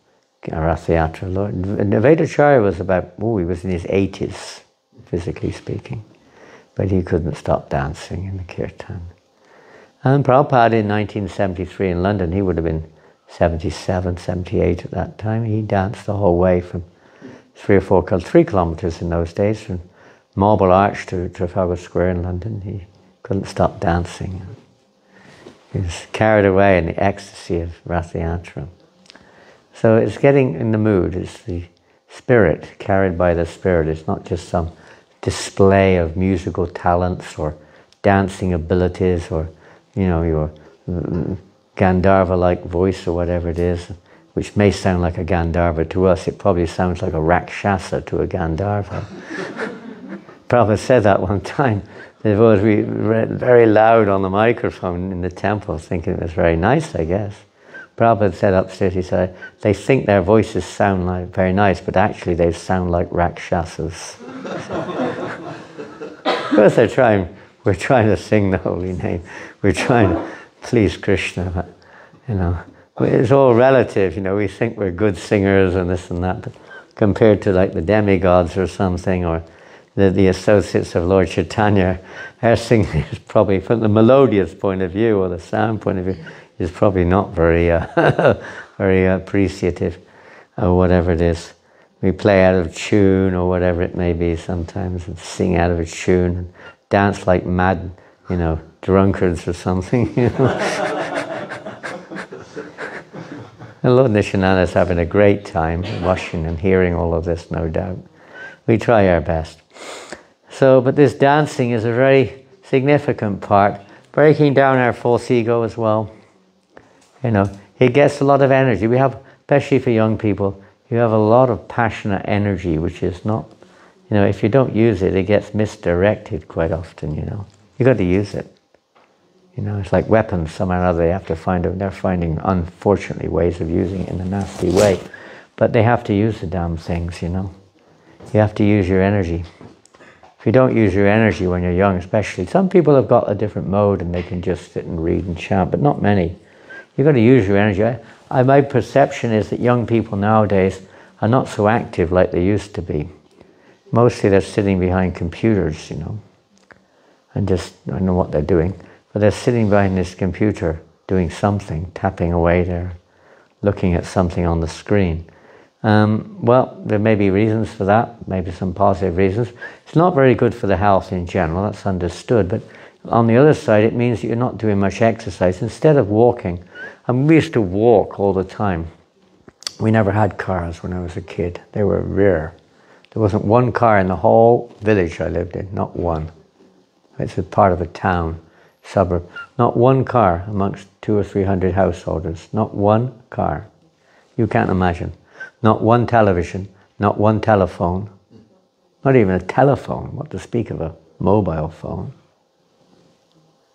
Rathayatra. Advaitacharya was about, he was in his 80s, physically speaking, but he couldn't stop dancing in the kirtan. And Prabhupada in 1973 in London, he would have been 77, 78 at that time. He danced the whole way from 3 kilometers in those days, from Marble Arch to Trafalgar Square in London. He couldn't stop dancing. He was carried away in the ecstasy of Rathayatra. So it's getting in the mood. It's the spirit, carried by the spirit. It's not just some display of musical talents or dancing abilities or, your Gandharva-like voice or whatever it is, which may sound like a Gandharva. To us, it probably sounds like a Rakshasa to a Gandharva. Prabhupada said that one time. It was very loud on the microphone in the temple, thinking it was very nice, I guess. Prabhupada said upstairs, he said, they think their voices sound like very nice, but actually they sound like Rakshasas. Of course we're trying to sing the holy name. We're trying to please Krishna, but, it's all relative, we think we're good singers and this and that, but compared to like the demigods or something, or the associates of Lord Chaitanya, our singing is probably, from the melodious point of view or the sound point of view, is probably not very, very appreciative, or whatever it is. We play out of tune or whatever it may be sometimes, and sing out of a tune, and dance like mad, drunkards or something. And Lord Nityananda is having a great time watching and hearing all of this, no doubt. We try our best. So, but this dancing is a very significant part, breaking down our false ego as well. It gets a lot of energy. We have, especially for young people, you have a lot of passionate energy, which is not, if you don't use it, it gets misdirected quite often, You've got to use it. It's like weapons, somehow or other they have to find out. They're finding, unfortunately, ways of using it in a nasty way. But they have to use the damn things, You have to use your energy. If you don't use your energy when you're young, especially, some people have got a different mode and they can just sit and read and chant, but not many. You've got to use your energy. My perception is that young people nowadays are not so active like they used to be. Mostly they're sitting behind computers, and just, I don't know what they're doing, but they're sitting behind this computer doing something, tapping away there, looking at something on the screen. Well, there may be reasons for that, maybe some positive reasons. It's not very good for the health in general, that's understood, but on the other side it means that you're not doing much exercise. Instead of walking, we used to walk all the time. We never had cars when I was a kid. They were rare. There wasn't one car in the whole village I lived in, not one. It's a part of a town, suburb. Not one car amongst 200 or 300 householders. Not one car. You can't imagine. Not one television, not one telephone. Not even a telephone, what to speak of a mobile phone.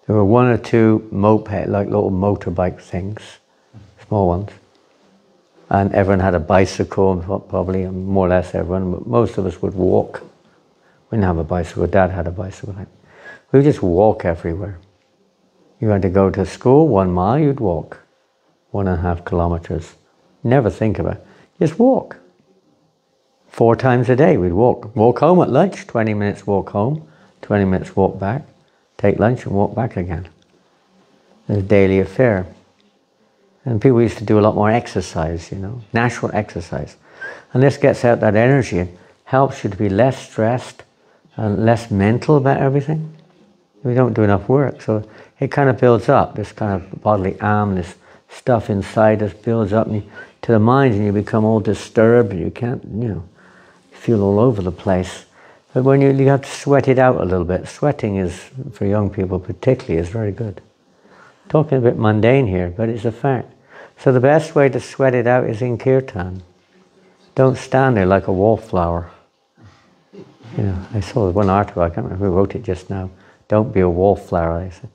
There were one or two moped, like little motorbike things, small ones. And everyone had a bicycle, probably, more or less everyone, but most of us would walk. We didn't have a bicycle, Dad had a bicycle. We would just walk everywhere. You had to go to school, 1 mile, you'd walk. 1.5 kilometers. Never think about it. Just walk. 4 times a day we'd walk. Walk home at lunch, 20 minutes walk home, 20 minutes walk back, take lunch and walk back again. It was a daily affair. And people used to do a lot more exercise, you know, natural exercise. And this gets out that energy and helps you to be less stressed and less mental about everything. We don't do enough work, so it kind of builds up, this kind of bodily this stuff inside us builds up to the mind, and you become all disturbed and you can't, you know, feel all over the place. But when you have to sweat it out a little bit. Sweating is, for young people particularly, is very good. Talking a bit mundane here, but it's a fact. So the best way to sweat it out is in kirtan. Don't stand there like a wallflower. You know, I saw one article, I can't remember who wrote it just now. Don't be a wallflower, they said.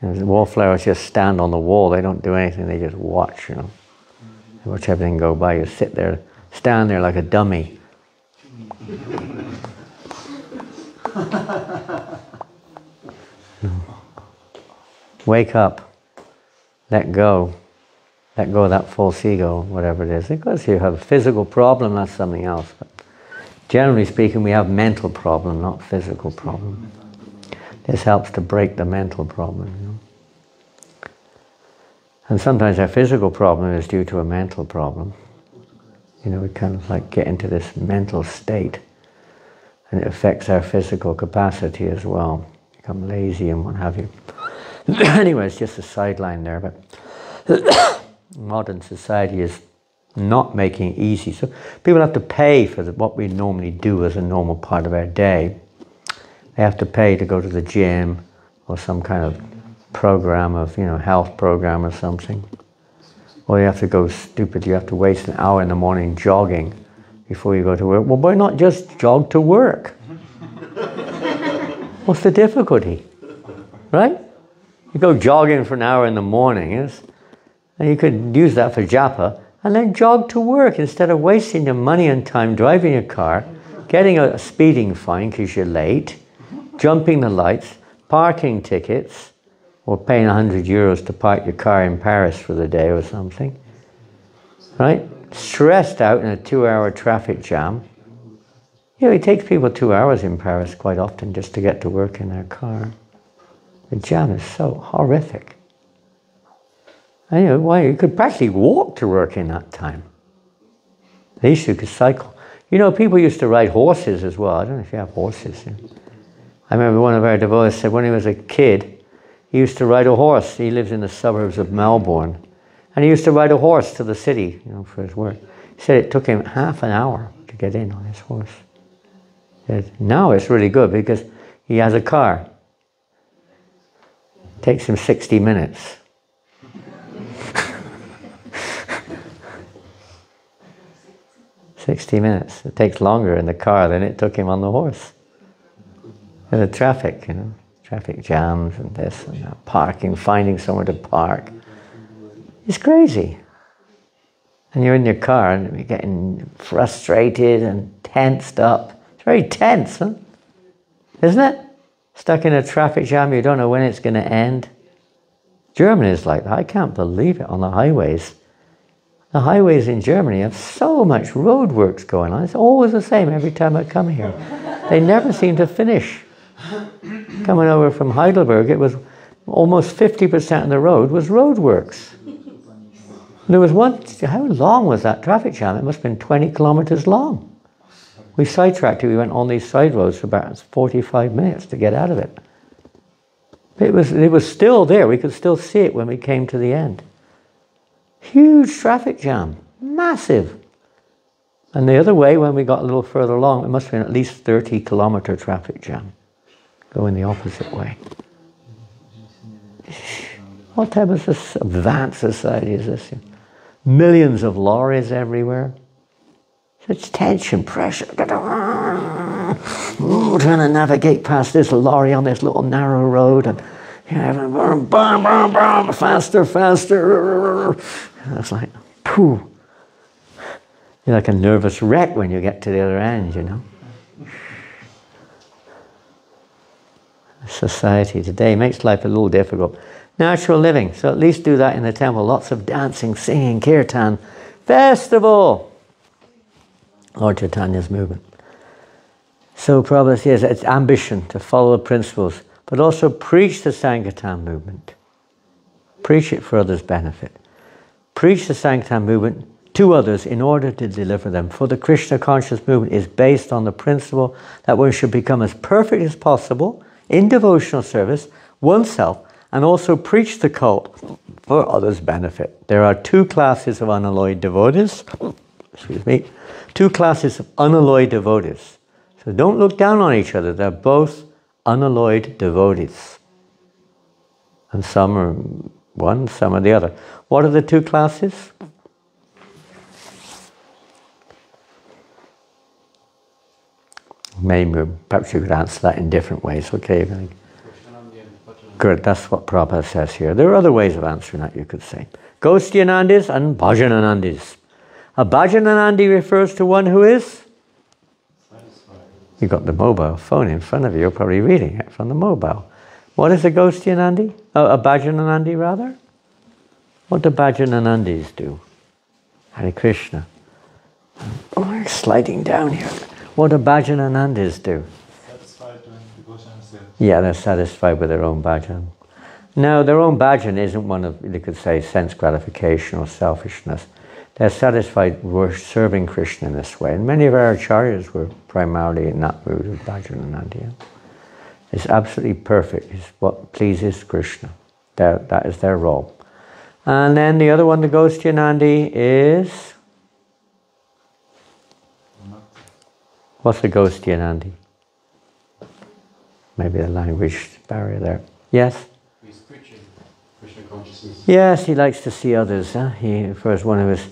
You know, the wallflowers just stand on the wall, they don't do anything, they just watch, you know. They watch everything go by, you sit there, stand there like a dummy. Wake up, let go of that false ego, whatever it is. Because you have a physical problem, that's something else. But generally speaking, we have mental problem, not physical problem. This helps to break the mental problem, you know. And sometimes our physical problem is due to a mental problem. You know, we kind of like get into this mental state, and it affects our physical capacity as well. Become lazy and what have you. Anyway, it's just a sideline there, but modern society is not making it easy. So people have to pay for what we normally do as a normal part of our day. They have to pay to go to the gym or some kind of program of, you know, health program or something. Or you have to go stupid, you have to waste an hour in the morning jogging before you go to work. Well, why not just jog to work? What's the difficulty? Right? You go jogging for an hour in the morning, yes? And you could use that for japa, and then jog to work instead of wasting your money and time driving your car, getting a speeding fine because you're late, jumping the lights, parking tickets, or paying €100 to park your car in Paris for the day or something. Right? Stressed out in a 2-hour traffic jam. You know, it takes people 2 hours in Paris quite often just to get to work in their car. The jam is so horrific. And you know, why? You could practically walk to work in that time. At least you could cycle. You know, people used to ride horses as well. I don't know if you have horses. You know. I remember one of our devotees said when he was a kid, he used to ride a horse. He lives in the suburbs of Melbourne. And he used to ride a horse to the city, you know, for his work. He said it took him half an hour to get in on his horse. He said, now it's really good because he has a car. It takes him 60 minutes. It takes longer in the car than it took him on the horse. And the traffic, you know, traffic jams and this and that, parking, finding somewhere to park. It's crazy. And you're in your car and you're getting frustrated and tensed up. It's very tense, huh? Isn't it? Stuck in a traffic jam, you don't know when it's going to end. Germany is like that. I can't believe it on the highways. The highways in Germany have so much road works going on. It's always the same every time I come here. They never seem to finish. Coming over from Heidelberg, it was almost 50% of the road was roadworks. There was one, how long was that traffic jam? It must have been 20 kilometers long. We sidetracked it, we went on these side roads for about 45 minutes to get out of it. It was still there, we could still see it when we came to the end. Huge traffic jam, massive. And the other way, when we got a little further along, it must have been at least 30-kilometer traffic jam, going the opposite way. What type of advanced society is this? Millions of lorries everywhere. Such tension, pressure. Ooh, trying to navigate past this lorry on this little narrow road, and faster, faster. It's like, phew. You're like a nervous wreck when you get to the other end, you know. Society today makes life a little difficult. Natural living, so at least do that in the temple. Lots of dancing, singing, kirtan, festival. Lord Chaitanya's movement. So Prabhupada says it's ambition to follow the principles, but also preach the Sankirtan movement. Preach it for others' benefit. Preach the Sankirtan movement to others in order to deliver them. For the Krishna conscious movement is based on the principle that one should become as perfect as possible in devotional service, oneself, and also preach the cult for others' benefit. There are two classes of unalloyed devotees. Excuse me. Two classes of unalloyed devotees. So don't look down on each other. They're both unalloyed devotees. And some are one, some are the other. What are the two classes? Maybe perhaps you could answer that in different ways. Okay. Good, that's what Prabhupada says here. There are other ways of answering that, you could say. Ghostiyanandis and Bhajananandis. A Bhajananandi refers to one who is? You've got the mobile phone in front of you, you're probably reading it from the mobile. What is a Ghostiyanandi? Oh, a Bhajananandi rather? What do Bhajananandis do? Hare Krishna. Oh, I'm sliding down here. What do Bhajananandis do? Satisfied when devotion is there. Yeah, they're satisfied with their own bhajan. Now, their own bhajan isn't one of, you could say, sense gratification or selfishness. They're satisfied with serving Krishna in this way. And many of our acharyas were primarily in that mood of Bhajananandi. It's absolutely perfect. It's what pleases Krishna. That is their role. And then the other one, the Ghostiyanandi, is... What's a Ghostiyanandi? Maybe the language barrier there. Yes? He's preaching Krishna consciousness. Yes, he likes to see others. He refers one who is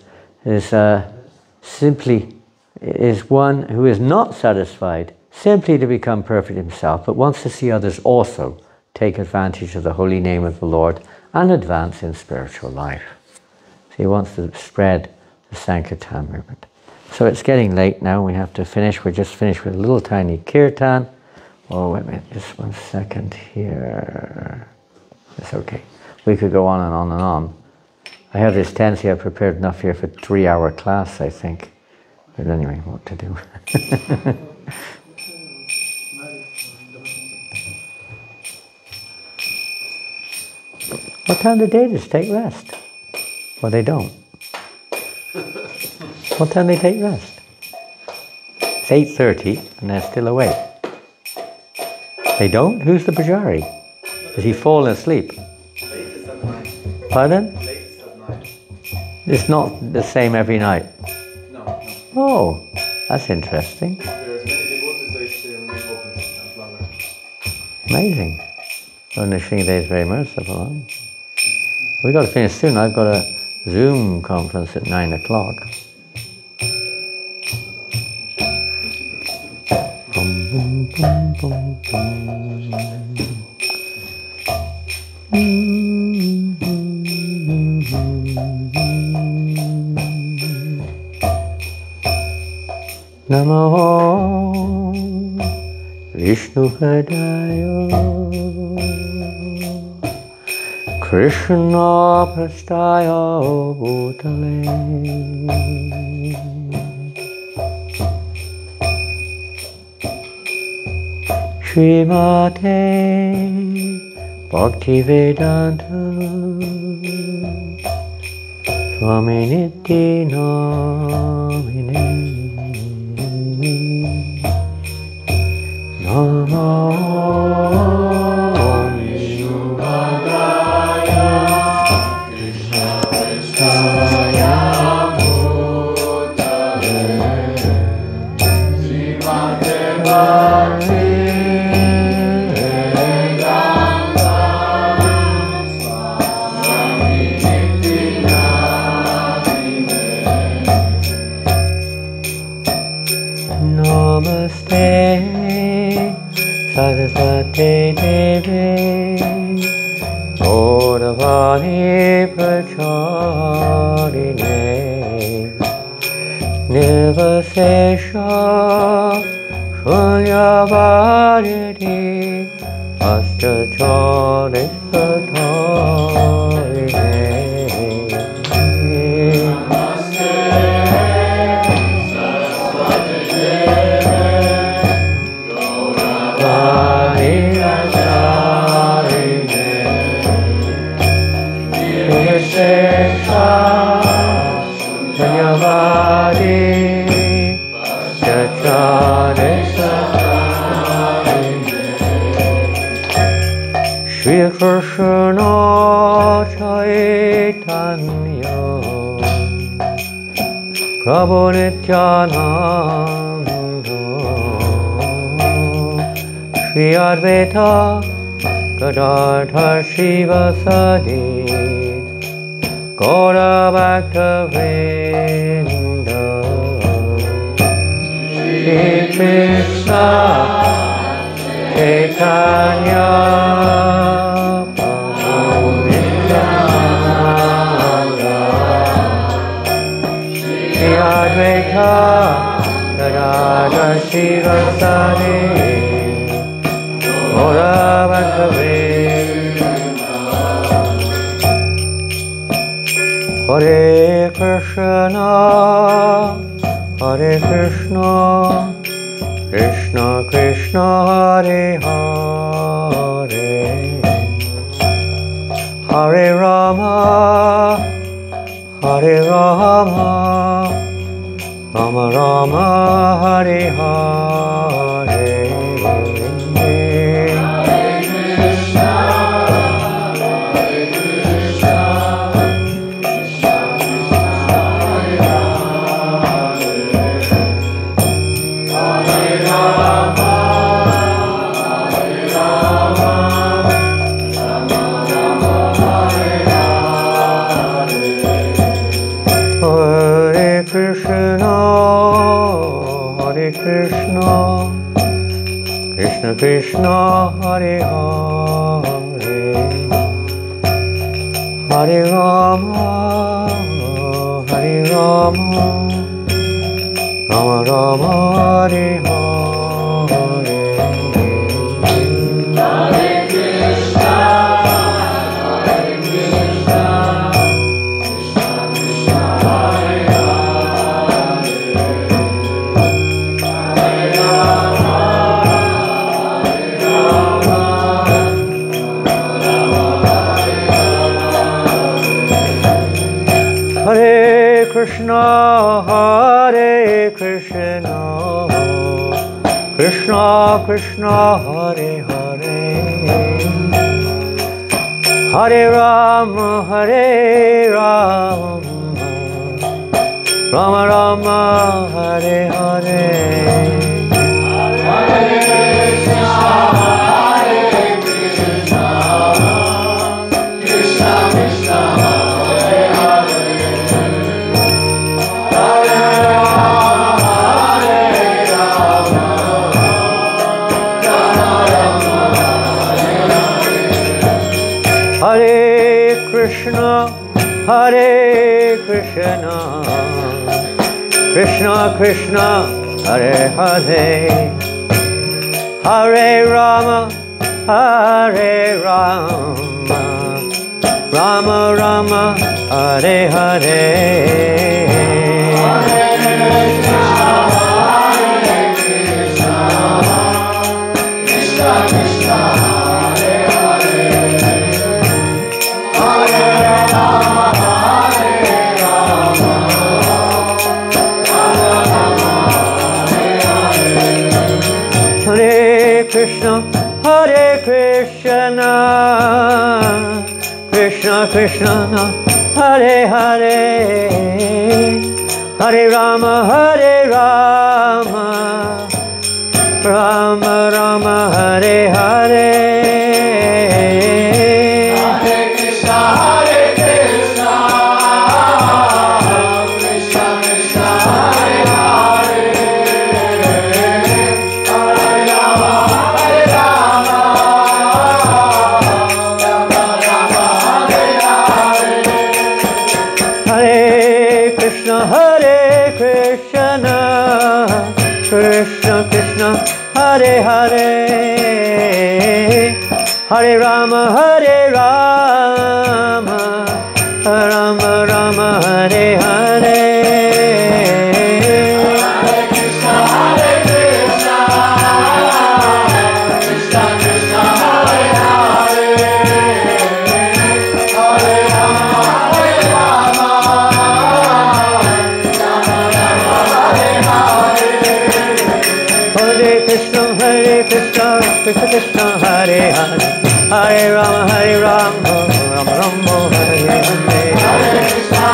one who is not satisfied simply to become perfect himself, but wants to see others also take advantage of the holy name of the Lord and advance in spiritual life. So he wants to spread the Sankirtan movement. So it's getting late now, we have to finish. We're just finished with a little tiny kirtan. Oh, wait a minute, just 1 second here. It's okay. We could go on and on and on. I have this tendency, I've prepared enough here for a 3-hour class, I think. But anyway, what to do? What time do devotees take rest? Well, they don't. What time they take rest? It's 8:30 and they're still awake. They don't? Who's the pujari? Is he falling asleep? Latest at night. Pardon? Latest at night. It's not the same every night. No. Oh, that's interesting. There's many devotees they stay remain open sometimes longer. Amazing. Lord Nrsimha is very merciful, huh? We've got to finish soon. I've got a Zoom conference at 9 o'clock. Namo Vishnu Hadaya Krishna Prastaya Bhutale Srimate Bhaktivedanta Swami Niti Namine Namo Vishnupadaya Krishna Krishna Srimate Bhakti Namaste Saraswate Deve Gaura-vani Pracharine Nirvasesha Shunyavaditi Astacharya-satarine Śrī-kr Chaitanya Prabhu Nityananda Śrī-advaita Gadadhar Śrīvasadi Gaura-bhaktivinoda Shri Krishna Chaitanya Prabhu Nityananda Śrī-advaita Gadadhar Śrīvasadi Gaura-bhaktivinoda Hare Krishna, Hare Krishna, Krishna Krishna, Hare Hare, Hare Rama, Hare Rama, Rama Rama, Hare Hare. Krishna, Krishna Krishna, Hare Hare, Hare Rama, Hare Rama, Rama Rama, Hare Hare. Hare Krishna, Hare Krishna, Krishna Krishna, Hare Krishna, Hare Krishna, Krishna Krishna, Hare Hare, Hare Rama, Hare Rama, Rama Rama, Hare Hare. Hare Krishna, Hare Krishna, Krishna Krishna, Hare Hare. Hare Krishna, Hare Krishna, Krishna Krishna, Hare Hare, Hare Rama, Hare Rama, Rama Rama, Hare Hare. Hare Krishna, Hare Krishna, Krishna Krishna, Krishna Krishna, Hare Hare, Hare Rama, Rama Rama, Hare Hare. Hare Krishna, Hare Krishna, Krishna Krishna, Hare Hare, Hare Rama, Hare Rama, Rama Rama, Hare Hare. Hare Krishna, Krishna Krishna, Hare Hare, Hare Rama, Rama Rama, Hare Hare. Hare Krishna, Krishna Krishna, Hare Hare, Hare Rama, Rama Rama, Hare Hare. Hare Krishna, Krishna Krishna, Hare Hare, Hare Rama, Rama Rama, Hare Hare. Hare Krishna,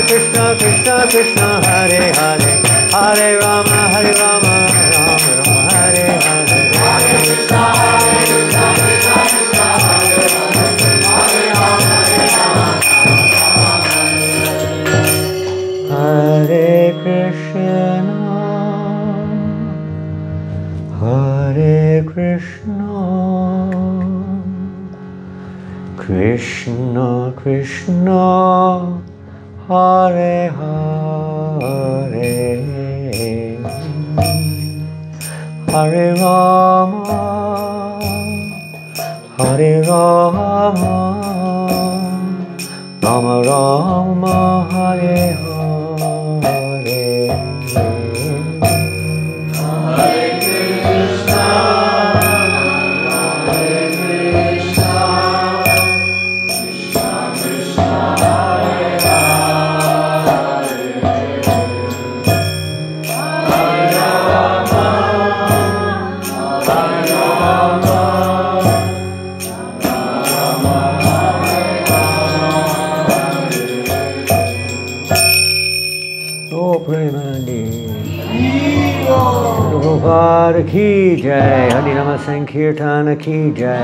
Krishna Krishna, Hare Hare, Hare Rama, Hare Krishna, Krishna Krishna, Hare Hare, Hare Rama, Rama Rama, Hare Hare. Hare Krishna, Krishna Krishna, Hare Hare, Hare Rama, Hare Krishna, Hare Krishna, Krishna Krishna, Hare Hare, Hare Rama, Rama Rama, Hare Hare. Hare Krishna, Hare Krishna, Krishna Krishna, Hare Hare, Hare Rama, Prabhupada ki jai, Hari-Nama Sankirtana ki jai.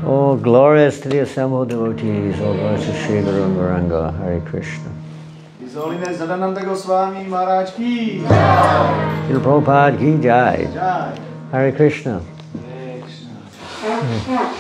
Oh, glorious to the assembled devotees, oh, glorious to Sri Guru Gauranga, Hare Krishna. His Holiness Sadananda Goswami Maharaj ki jai. Srila Prabhupada ki jai. Jai. Hare Krishna. Hare Krishna.